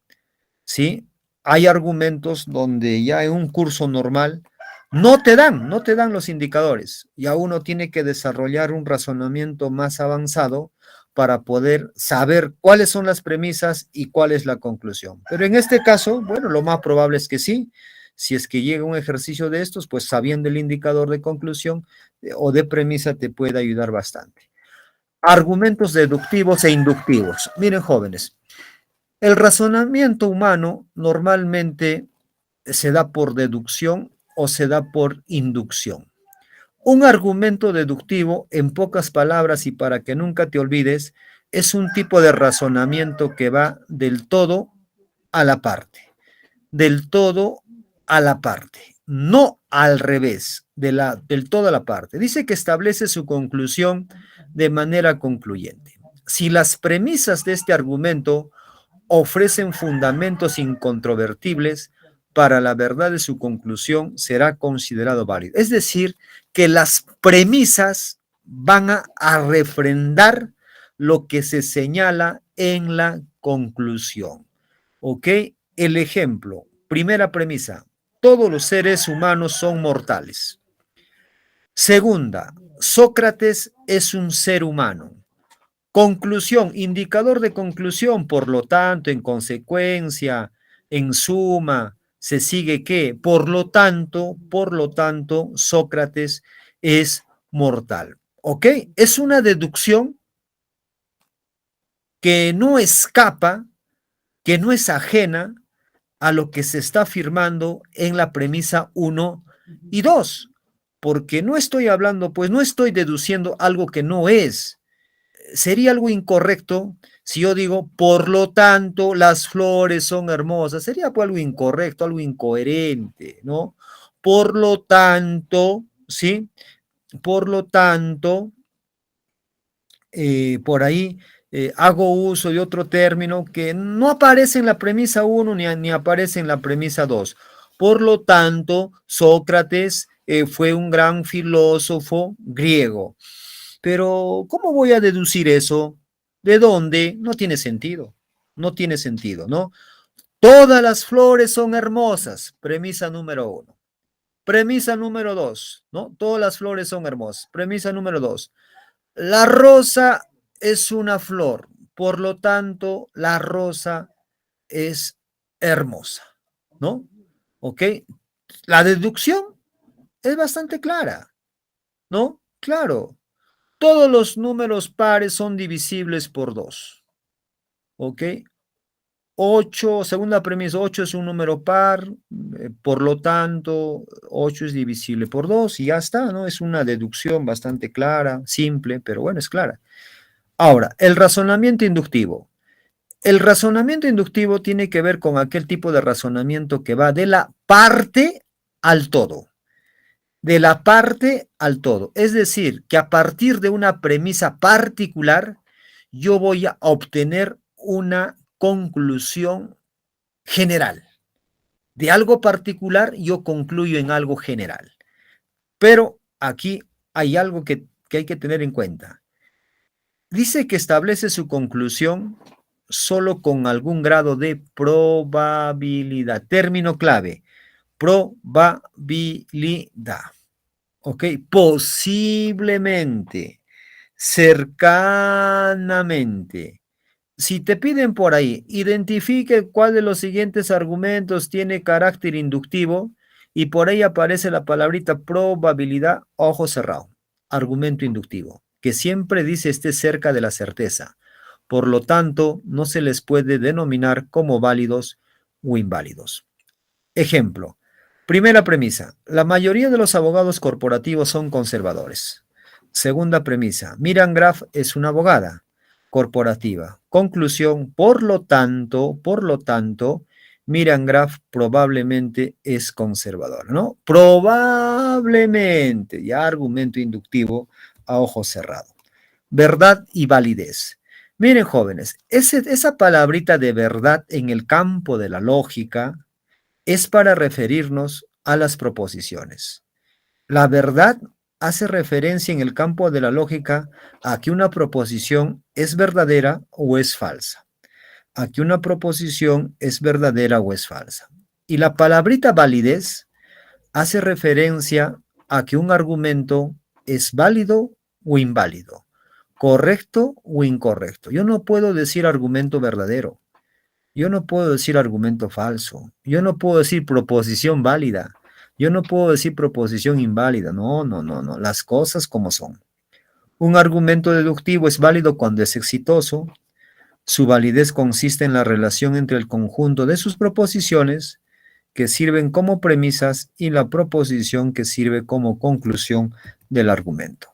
¿sí? Hay argumentos donde ya en un curso normal no te dan los indicadores. Ya uno tiene que desarrollar un razonamiento más avanzado para poder saber cuáles son las premisas y cuál es la conclusión. Pero en este caso, bueno, lo más probable es que sí. Si es que llega un ejercicio de estos, pues sabiendo el indicador de conclusión o de premisa te puede ayudar bastante. Argumentos deductivos e inductivos. Miren, jóvenes, el razonamiento humano normalmente se da por deducción o se da por inducción. Un argumento deductivo, en pocas palabras y para que nunca te olvides, es un tipo de razonamiento que va del todo a la parte, del todo a la parte, no al revés, del todo a la parte. Dice que establece su conclusión de manera concluyente. Si las premisas de este argumento ofrecen fundamentos incontrovertibles, para la verdad de su conclusión será considerado válido. Es decir, que las premisas van a refrendar lo que se señala en la conclusión. ¿Ok? El ejemplo, primera premisa, todos los seres humanos son mortales. Segunda, Sócrates es un ser humano. Conclusión, indicador de conclusión, por lo tanto, en consecuencia, en suma, se sigue que, por lo tanto, Sócrates es mortal. ¿Ok? Es una deducción que no escapa, que no es ajena a lo que se está afirmando en la premisa 1 y 2, porque no estoy hablando, pues no estoy deduciendo algo que no es. Sería algo incorrecto si yo digo, por lo tanto, las flores son hermosas. Sería pues algo incorrecto, algo incoherente, ¿no? Por lo tanto, ¿sí? Por lo tanto, por ahí hago uso de otro término que no aparece en la premisa 1 ni aparece en la premisa 2. Por lo tanto, Sócrates fue un gran filósofo griego. Pero, ¿cómo voy a deducir eso? ¿De dónde? No tiene sentido. No tiene sentido, ¿no? Todas las flores son hermosas. Premisa número 1. Premisa número 2, ¿no? Todas las flores son hermosas. Premisa número 2. La rosa es una flor. Por lo tanto, la rosa es hermosa, ¿no? ¿Ok? La deducción es bastante clara, ¿no? Claro. Todos los números pares son divisibles por 2. ¿ok? 8, segunda premisa, 8 es un número par, por lo tanto, 8 es divisible por 2 y ya está, ¿no? Es una deducción bastante clara, simple, pero bueno, es clara. Ahora, el razonamiento inductivo. El razonamiento inductivo tiene que ver con aquel tipo de razonamiento que va de la parte al todo. De la parte al todo. Es decir, que a partir de una premisa particular, yo voy a obtener una conclusión general. De algo particular, yo concluyo en algo general. Pero aquí hay algo que hay que tener en cuenta. Dice que establece su conclusión solo con algún grado de probabilidad. Término clave, probabilidad. ¿Ok? Posiblemente, cercanamente. Si te piden por ahí, identifique cuál de los siguientes argumentos tiene carácter inductivo y por ahí aparece la palabrita probabilidad, ojo cerrado, argumento inductivo, que siempre dice esté cerca de la certeza. Por lo tanto, no se les puede denominar como válidos o inválidos. Ejemplo, primera premisa, la mayoría de los abogados corporativos son conservadores. Segunda premisa, Miriam Graf es una abogada corporativa. Conclusión, por lo tanto, Miriam Graf probablemente es conservadora, ¿no? Probablemente, ya argumento inductivo a ojo cerrado. Verdad y validez. Miren, jóvenes, esa palabrita de verdad en el campo de la lógica es para referirnos a las proposiciones. La verdad hace referencia en el campo de la lógica a que una proposición es verdadera o es falsa. A que una proposición es verdadera o es falsa. Y la palabrita validez hace referencia a que un argumento es válido o inválido, correcto o incorrecto. Yo no puedo decir argumento verdadero. Yo no puedo decir argumento falso. Yo no puedo decir proposición válida. Yo no puedo decir proposición inválida. No, no, no, no. Las cosas como son. Un argumento deductivo es válido cuando es exitoso. Su validez consiste en la relación entre el conjunto de sus proposiciones que sirven como premisas y la proposición que sirve como conclusión del argumento.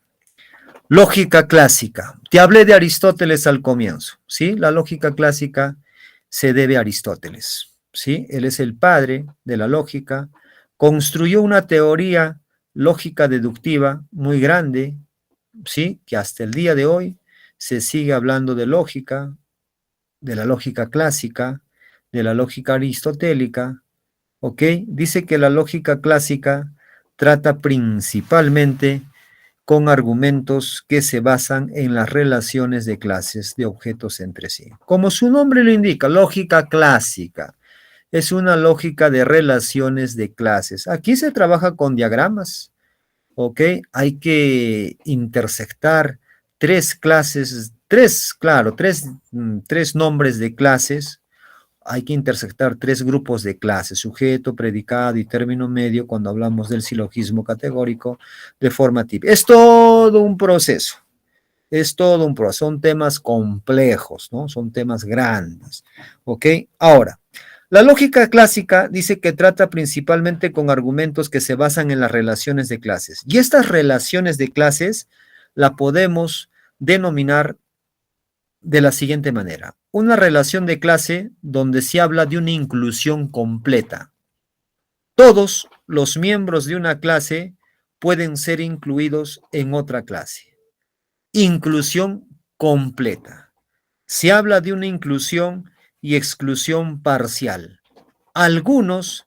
Lógica clásica. Te hablé de Aristóteles al comienzo, ¿sí? La lógica clásica se debe a Aristóteles, ¿sí? Él es el padre de la lógica, construyó una teoría lógica deductiva muy grande, ¿sí? Que hasta el día de hoy se sigue hablando de lógica, de la lógica clásica, de la lógica aristotélica, ¿ok? Dice que la lógica clásica trata principalmente con argumentos que se basan en las relaciones de clases de objetos entre sí. Como su nombre lo indica, lógica clásica. Es una lógica de relaciones de clases. Aquí se trabaja con diagramas, ¿ok? Hay que intersectar tres clases, tres nombres de clases. Hay que intersectar tres grupos de clases, sujeto, predicado y término medio, cuando hablamos del silogismo categórico de forma típica. Es todo un proceso, son temas complejos, ¿no? Son temas grandes, ¿ok? Ahora, la lógica clásica dice que trata principalmente con argumentos que se basan en las relaciones de clases. Y estas relaciones de clases la podemos denominar de la siguiente manera. Una relación de clase donde se habla de una inclusión completa. Todos los miembros de una clase pueden ser incluidos en otra clase. Inclusión completa. Se habla de una inclusión y exclusión parcial. Algunos,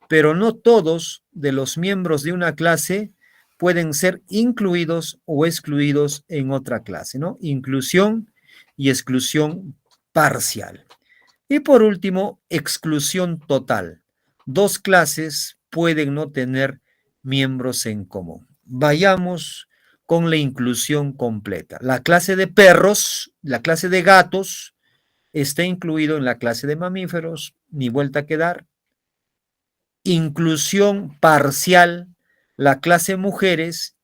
pero no todos, de los miembros de una clase pueden ser incluidos o excluidos en otra clase, ¿no? Inclusión y exclusión parcial. Y por último, exclusión total. Dos clases pueden no tener miembros en común. Vayamos con la inclusión completa. La clase de perros, la clase de gatos, está incluido en la clase de mamíferos, ni vuelta a quedar. Inclusión parcial, la clase mujeres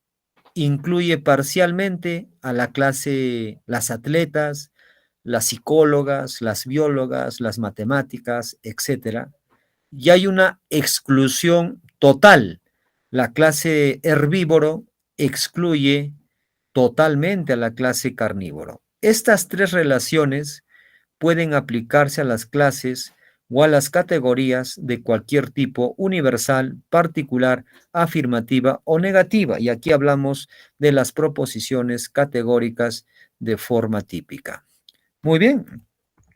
incluye parcialmente a la clase las atletas, las psicólogas, las biólogas, las matemáticas, etcétera, y hay una exclusión total. La clase herbívoro excluye totalmente a la clase carnívoro. Estas tres relaciones pueden aplicarse a las clases o a las categorías de cualquier tipo, universal, particular, afirmativa o negativa. Y aquí hablamos de las proposiciones categóricas de forma típica. Muy bien,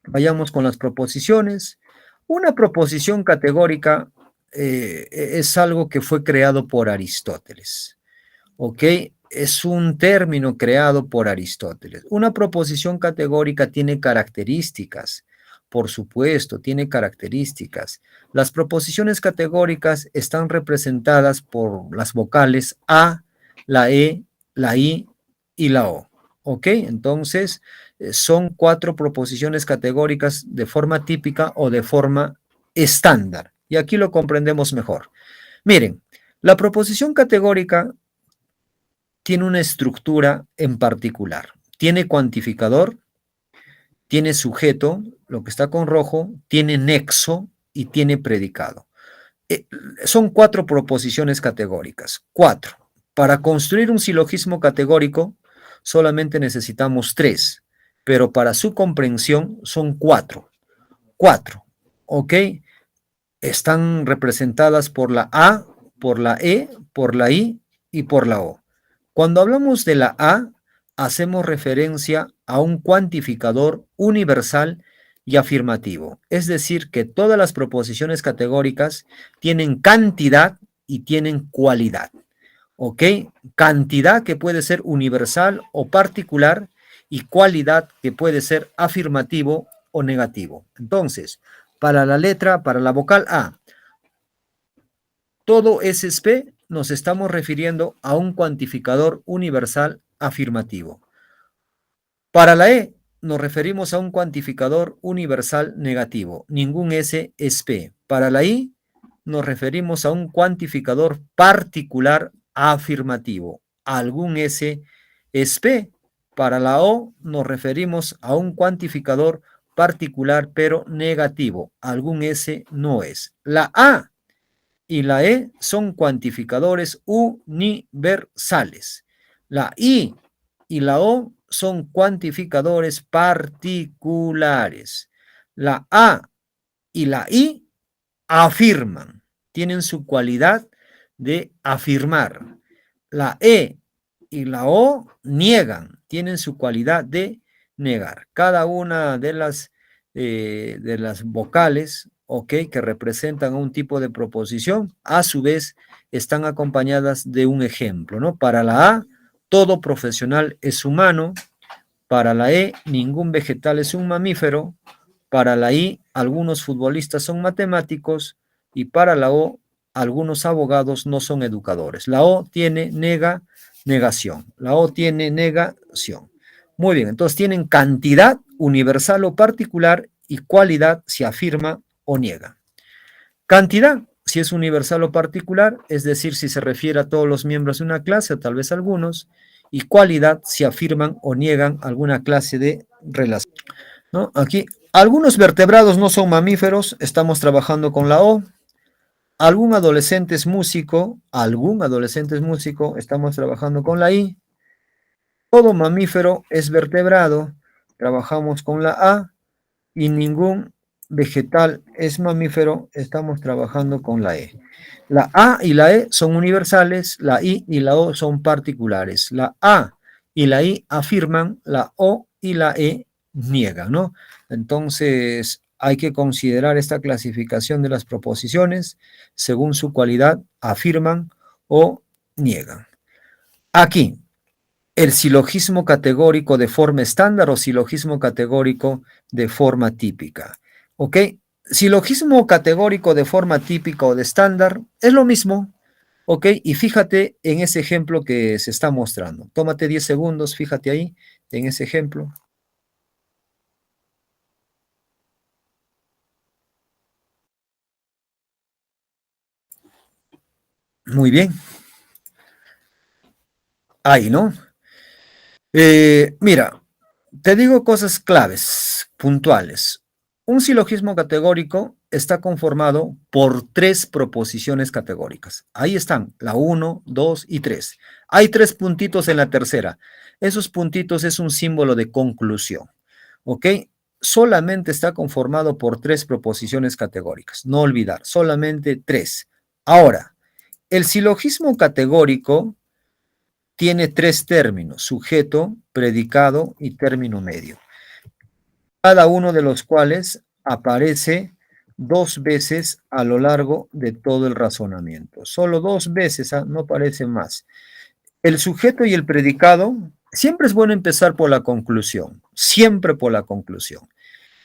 vayamos con las proposiciones. Una proposición categórica es algo que fue creado por Aristóteles. ¿Ok? Es un término creado por Aristóteles. Una proposición categórica tiene características, por supuesto, tiene características. Las proposiciones categóricas están representadas por las vocales A, la E, la I y la O. ¿Ok? Entonces, son 4 proposiciones categóricas de forma típica o de forma estándar. Y aquí lo comprendemos mejor. Miren, la proposición categórica tiene una estructura en particular. Tiene cuantificador, tiene sujeto, lo que está con rojo, tiene nexo y tiene predicado. Son 4 proposiciones categóricas. 4. Para construir un silogismo categórico solamente necesitamos 3, pero para su comprensión son 4. 4, ¿ok? Están representadas por la A, por la E, por la I y por la O. Cuando hablamos de la A, hacemos referencia a un cuantificador universal y afirmativo. Es decir, que todas las proposiciones categóricas tienen cantidad y tienen cualidad. ¿Ok? Cantidad que puede ser universal o particular y cualidad que puede ser afirmativo o negativo. Entonces, para la vocal A, todo SSP nos estamos refiriendo a un cuantificador universal afirmativo. Para la E nos referimos a un cuantificador universal negativo. Ningún S es P. Para la I nos referimos a un cuantificador particular afirmativo. Algún S es P. Para la O nos referimos a un cuantificador particular pero negativo. Algún S no es. La A y la E son cuantificadores universales. La I y la O son cuantificadores particulares. La A y la I afirman, tienen su cualidad de afirmar. La E y la O niegan, tienen su cualidad de negar. Cada una de las vocales, ¿ok?, que representan un tipo de proposición, a su vez están acompañadas de un ejemplo, ¿no? Para la A, todo profesional es humano. Para la E, ningún vegetal es un mamífero. Para la I, algunos futbolistas son matemáticos. Y para la O, algunos abogados no son educadores. La O tiene negación. La O tiene negación. Muy bien, entonces tienen cantidad universal o particular y cualidad si afirma o niega. Cantidad, si es universal o particular, es decir, si se refiere a todos los miembros de una clase o tal vez algunos, y cualidad si afirman o niegan alguna clase de relación, ¿no? Aquí, algunos vertebrados no son mamíferos, estamos trabajando con la O. Algún adolescente es músico, estamos trabajando con la I. Todo mamífero es vertebrado, trabajamos con la A. Y ningún vegetal es mamífero, estamos trabajando con la E. La A y la E son universales, la I y la O son particulares. La A y la I afirman, la O y la E niegan, ¿no? Entonces, hay que considerar esta clasificación de las proposiciones según su cualidad, afirman o niegan. Aquí, el silogismo categórico de forma estándar o silogismo categórico de forma típica. ¿Ok? Silogismo categórico de forma típica o de estándar es lo mismo. ¿Ok? Y fíjate en ese ejemplo que se está mostrando. Tómate 10 segundos, fíjate ahí en ese ejemplo. Muy bien. Ahí, ¿no? Mira, te digo cosas claves, puntuales. Un silogismo categórico está conformado por 3 proposiciones categóricas. Ahí están, la 1, 2 y 3. Hay 3 puntitos en la tercera. Esos puntitos es un símbolo de conclusión. ¿Ok? Solamente está conformado por 3 proposiciones categóricas. No olvidar, solamente 3. Ahora, el silogismo categórico tiene 3 términos: sujeto, predicado y término medio, cada uno de los cuales aparece 2 veces a lo largo de todo el razonamiento. Solo 2 veces, no aparece más. El sujeto y el predicado, siempre es bueno empezar por la conclusión, siempre por la conclusión.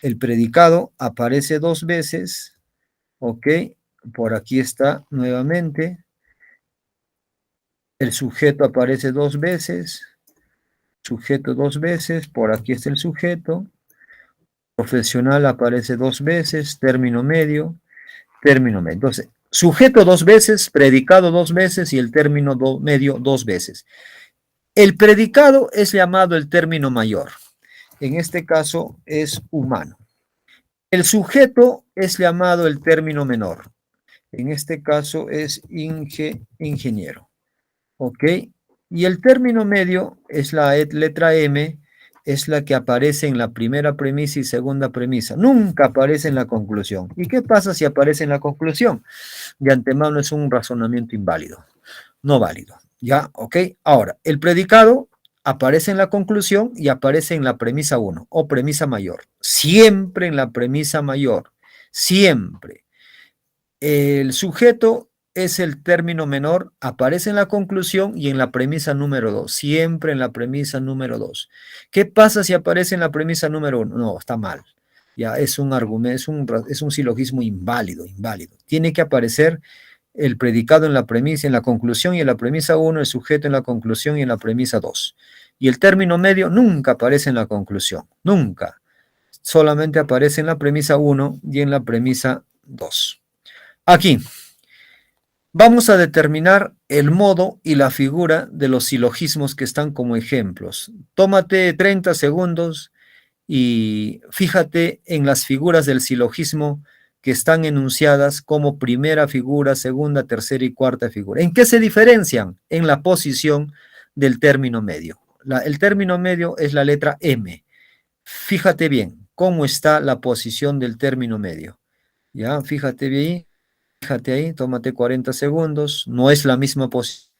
El predicado aparece 2 veces, ¿ok? Por aquí está nuevamente. El sujeto aparece 2 veces, sujeto 2 veces, por aquí está el sujeto. Profesional aparece 2 veces, término medio, término medio. Entonces, sujeto 2 veces, predicado 2 veces y el término medio 2 veces. El predicado es llamado el término mayor. En este caso es humano. El sujeto es llamado el término menor. En este caso es ingeniero. ¿Ok? Y el término medio es la letra M, es la que aparece en la primera premisa y segunda premisa. Nunca aparece en la conclusión. ¿Y qué pasa si aparece en la conclusión? De antemano es un razonamiento inválido, no válido. ¿Ya? ¿Ok? Ahora, el predicado aparece en la conclusión y aparece en la premisa 1 o premisa mayor. Siempre en la premisa mayor. Siempre. El sujeto es el término menor, aparece en la conclusión y en la premisa número 2, siempre en la premisa número 2. ¿Qué pasa si aparece en la premisa número 1? No, está mal. Ya es un argumento, es un silogismo inválido, inválido. Tiene que aparecer el predicado en la premisa, en la conclusión y en la premisa 1, el sujeto en la conclusión y en la premisa 2. Y el término medio nunca aparece en la conclusión, nunca. Solamente aparece en la premisa 1 y en la premisa 2. Aquí vamos a determinar el modo y la figura de los silogismos que están como ejemplos. Tómate 30 segundos y fíjate en las figuras del silogismo que están enunciadas como primera figura, segunda, tercera y cuarta figura. ¿En qué se diferencian? En la posición del término medio. El término medio es la letra M. Fíjate bien cómo está la posición del término medio. Ya, fíjate bien. Fíjate ahí, tómate 40 segundos, no es la misma posición.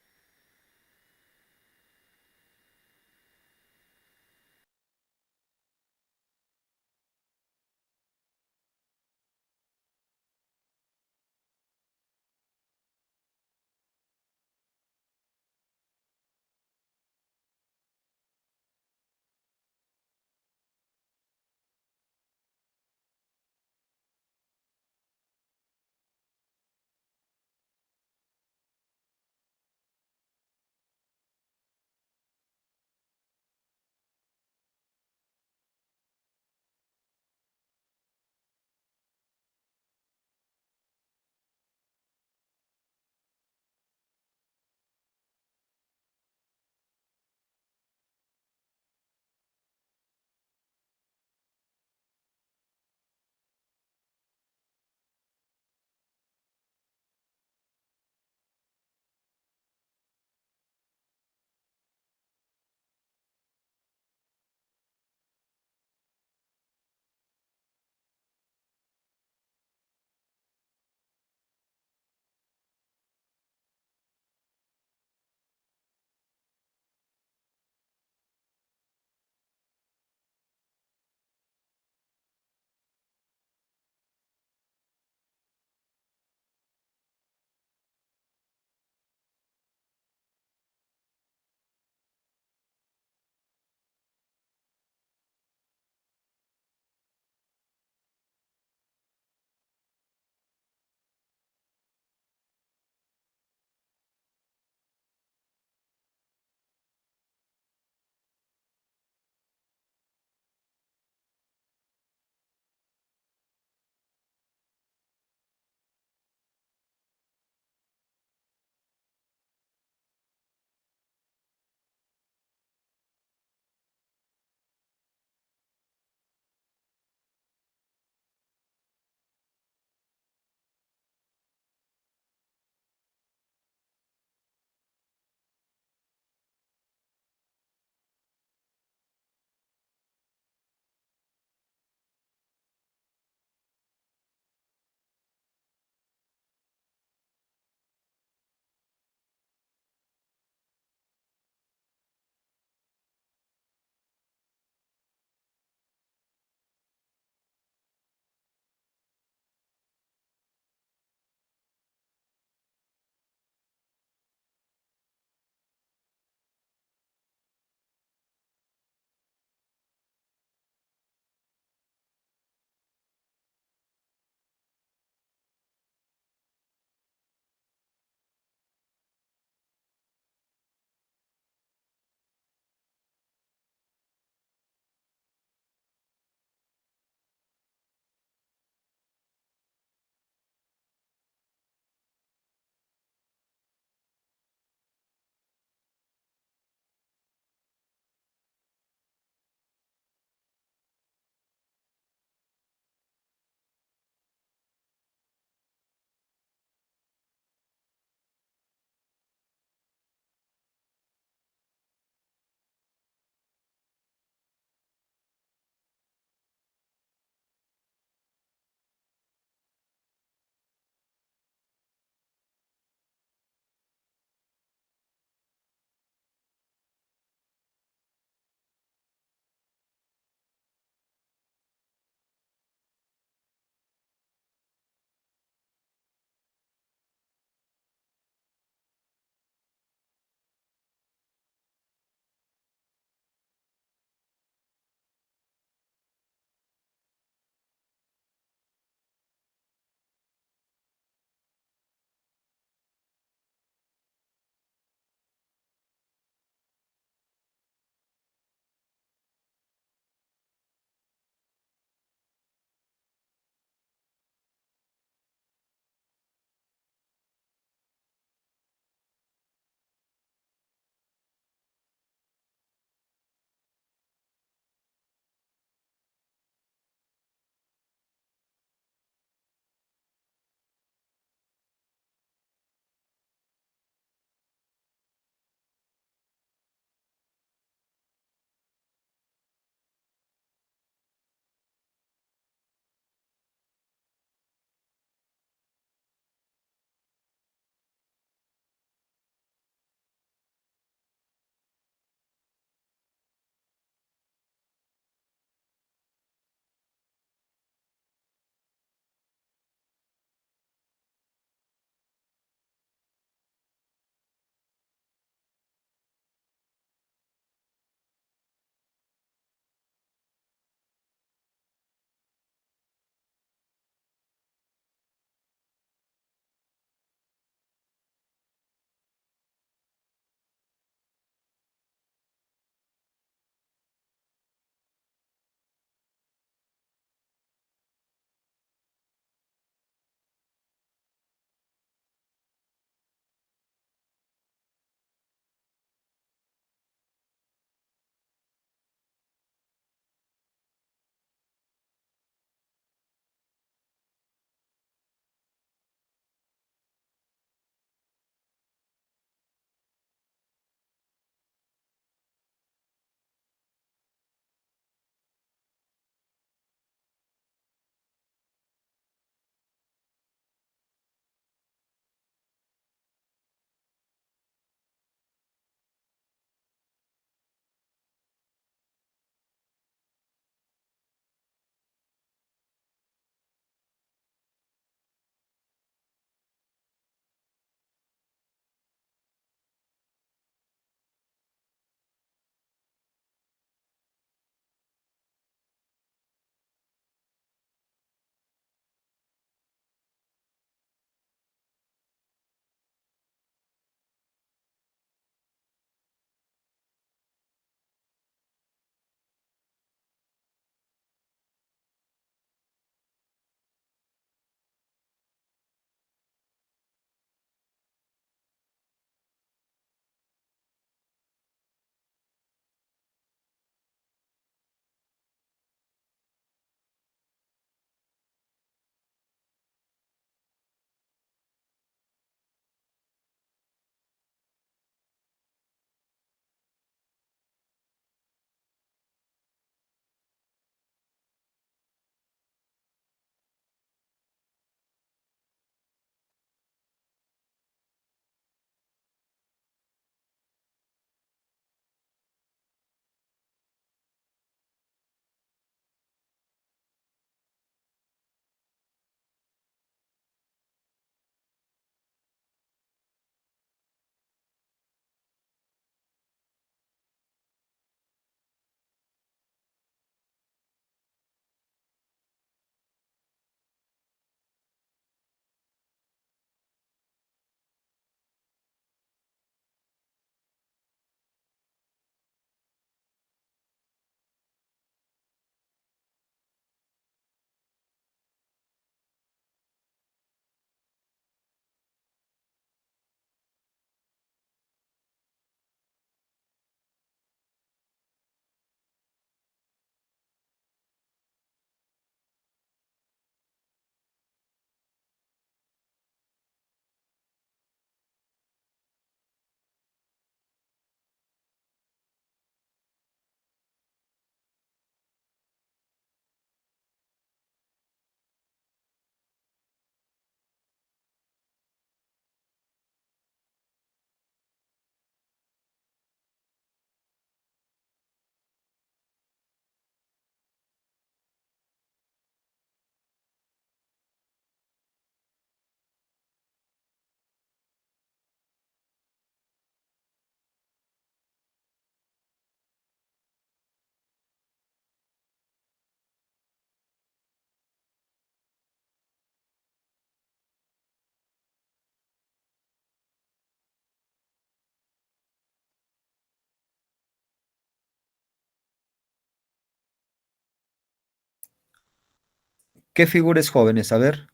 ¿Qué figura es, jóvenes? A ver.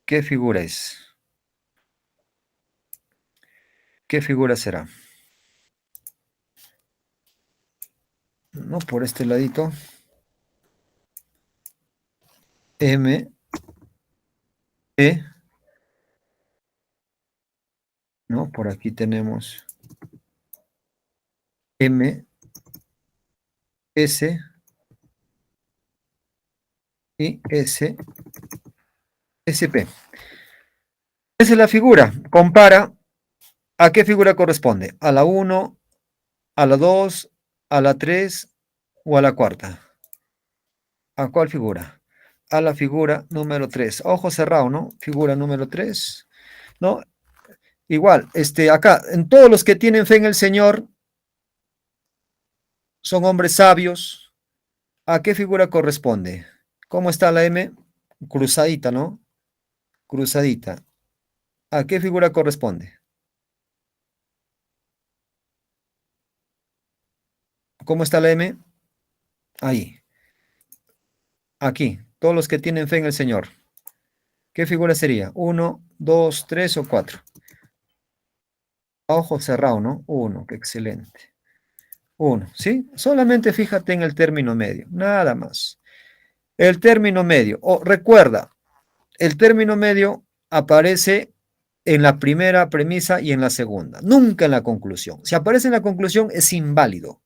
¿Qué figura es? ¿Qué figura será? No, por este ladito. M, E. No, por aquí tenemos M, S y S, SP. Esa es la figura. Compara a qué figura corresponde. ¿A la 1, a la 2, a la 3 o a la cuarta? ¿A cuál figura? A la figura número 3. Ojo cerrado, ¿no? Figura número 3. ¿No? Igual, acá, en todos los que tienen fe en el Señor, son hombres sabios. ¿A qué figura corresponde? ¿Cómo está la M? Cruzadita, ¿no? Cruzadita. ¿A qué figura corresponde? ¿Cómo está la M? Ahí. Aquí. Todos los que tienen fe en el Señor. ¿Qué figura sería? 1, 2, 3 o 4. Ojo cerrado, ¿no? 1, qué excelente. 1, ¿sí? Solamente fíjate en el término medio, nada más. El término medio. Recuerda, el término medio aparece en la primera premisa y en la segunda, nunca en la conclusión. Si aparece en la conclusión es inválido.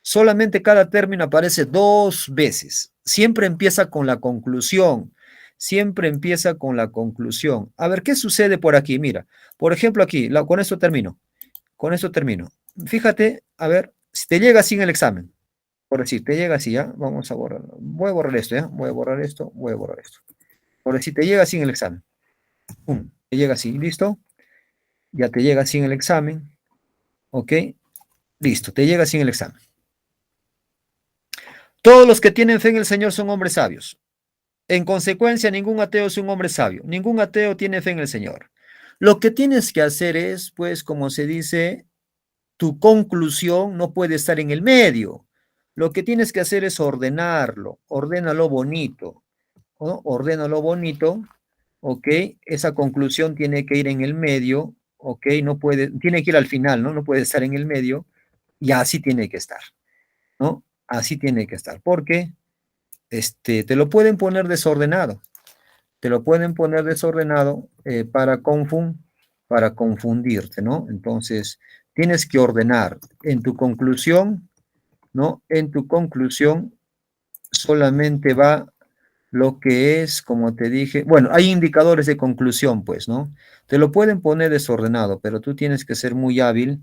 Solamente cada término aparece 2 veces. Siempre empieza con la conclusión. Siempre empieza con la conclusión. A ver, ¿qué sucede por aquí? Mira, por ejemplo aquí, con esto termino. Con esto termino. Fíjate, a ver, si te llega así en el examen, por decir, te llega así, ¿ya? Vamos a borrarlo. Voy a borrar esto, ¿ya? Voy a borrar esto, voy a borrar esto. Por decir, te llega así en el examen. ¡Pum! Te llega así, ¿listo? Ya te llega así en el examen. ¿Ok? Listo, te llega así en el examen. Todos los que tienen fe en el Señor son hombres sabios. En consecuencia, ningún ateo es un hombre sabio. Ningún ateo tiene fe en el Señor. Lo que tienes que hacer es, pues, como se dice, tu conclusión no puede estar en el medio. Lo que tienes que hacer es ordenarlo, ordénalo bonito, ¿no? Ordénalo bonito, ¿ok? Esa conclusión tiene que ir en el medio, ¿ok? No puede, tiene que ir al final, ¿no? No puede estar en el medio y así tiene que estar, ¿no? Así tiene que estar, porque te lo pueden poner desordenado, te lo pueden poner desordenado para confundirte, ¿no? Entonces, tienes que ordenar en tu conclusión, ¿no? En tu conclusión solamente va lo que es, como te dije, bueno, hay indicadores de conclusión, pues, ¿no? Te lo pueden poner desordenado, pero tú tienes que ser muy hábil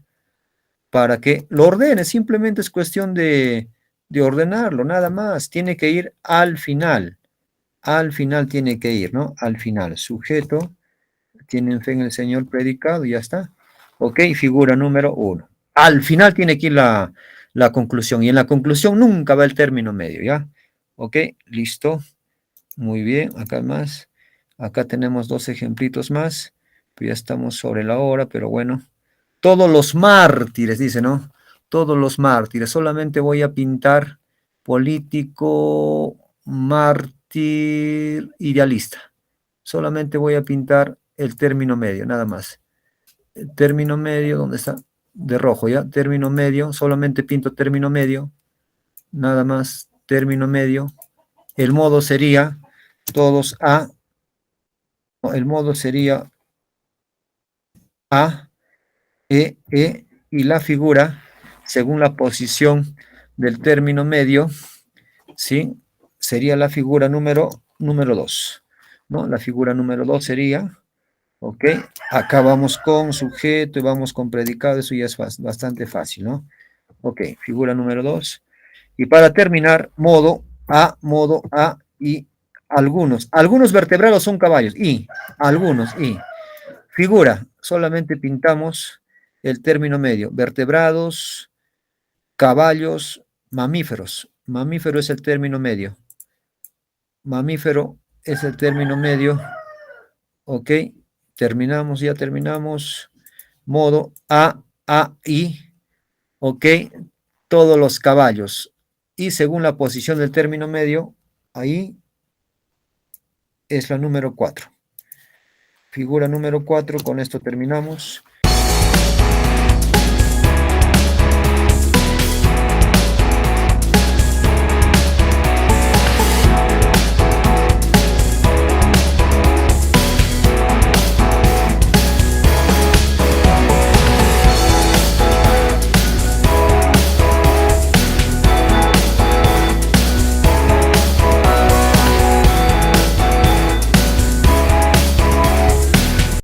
para que lo ordenes, simplemente es cuestión de ordenarlo, nada más, tiene que ir al final tiene que ir, ¿no? Al final, sujeto, tienen fe en el Señor predicado, y ya está. Ok, figura número 1. Al final tiene que ir la conclusión, y en la conclusión nunca va el término medio, ¿ya? Ok, listo. Muy bien, acá más. Acá tenemos 2 ejemplitos más. Pues ya estamos sobre la hora, pero bueno. Todos los mártires, dice, ¿no? Todos los mártires. Solamente voy a pintar político, mártir, idealista. Solamente voy a pintar el término medio, nada más. El término medio, ¿dónde está? De rojo, ¿ya? Término medio, solamente pinto término medio. Nada más, término medio. El modo sería todos A. El modo sería A, E, y la figura, según la posición del término medio, ¿sí? Sería la figura número 2, ¿no? La figura número 2 sería, ¿ok? Acá vamos con sujeto y vamos con predicado, eso ya es bastante fácil, ¿no? Ok, figura número 2. Y para terminar, modo A, y algunos vertebrados son caballos, y algunos, y figura, solamente pintamos el término medio, vertebrados, caballos, mamíferos. Mamífero es el término medio. Mamífero es el término medio. Ok, terminamos, ya terminamos. Modo I. Ok, todos los caballos. Y según la posición del término medio, ahí es la número 4. Figura número 4, con esto terminamos.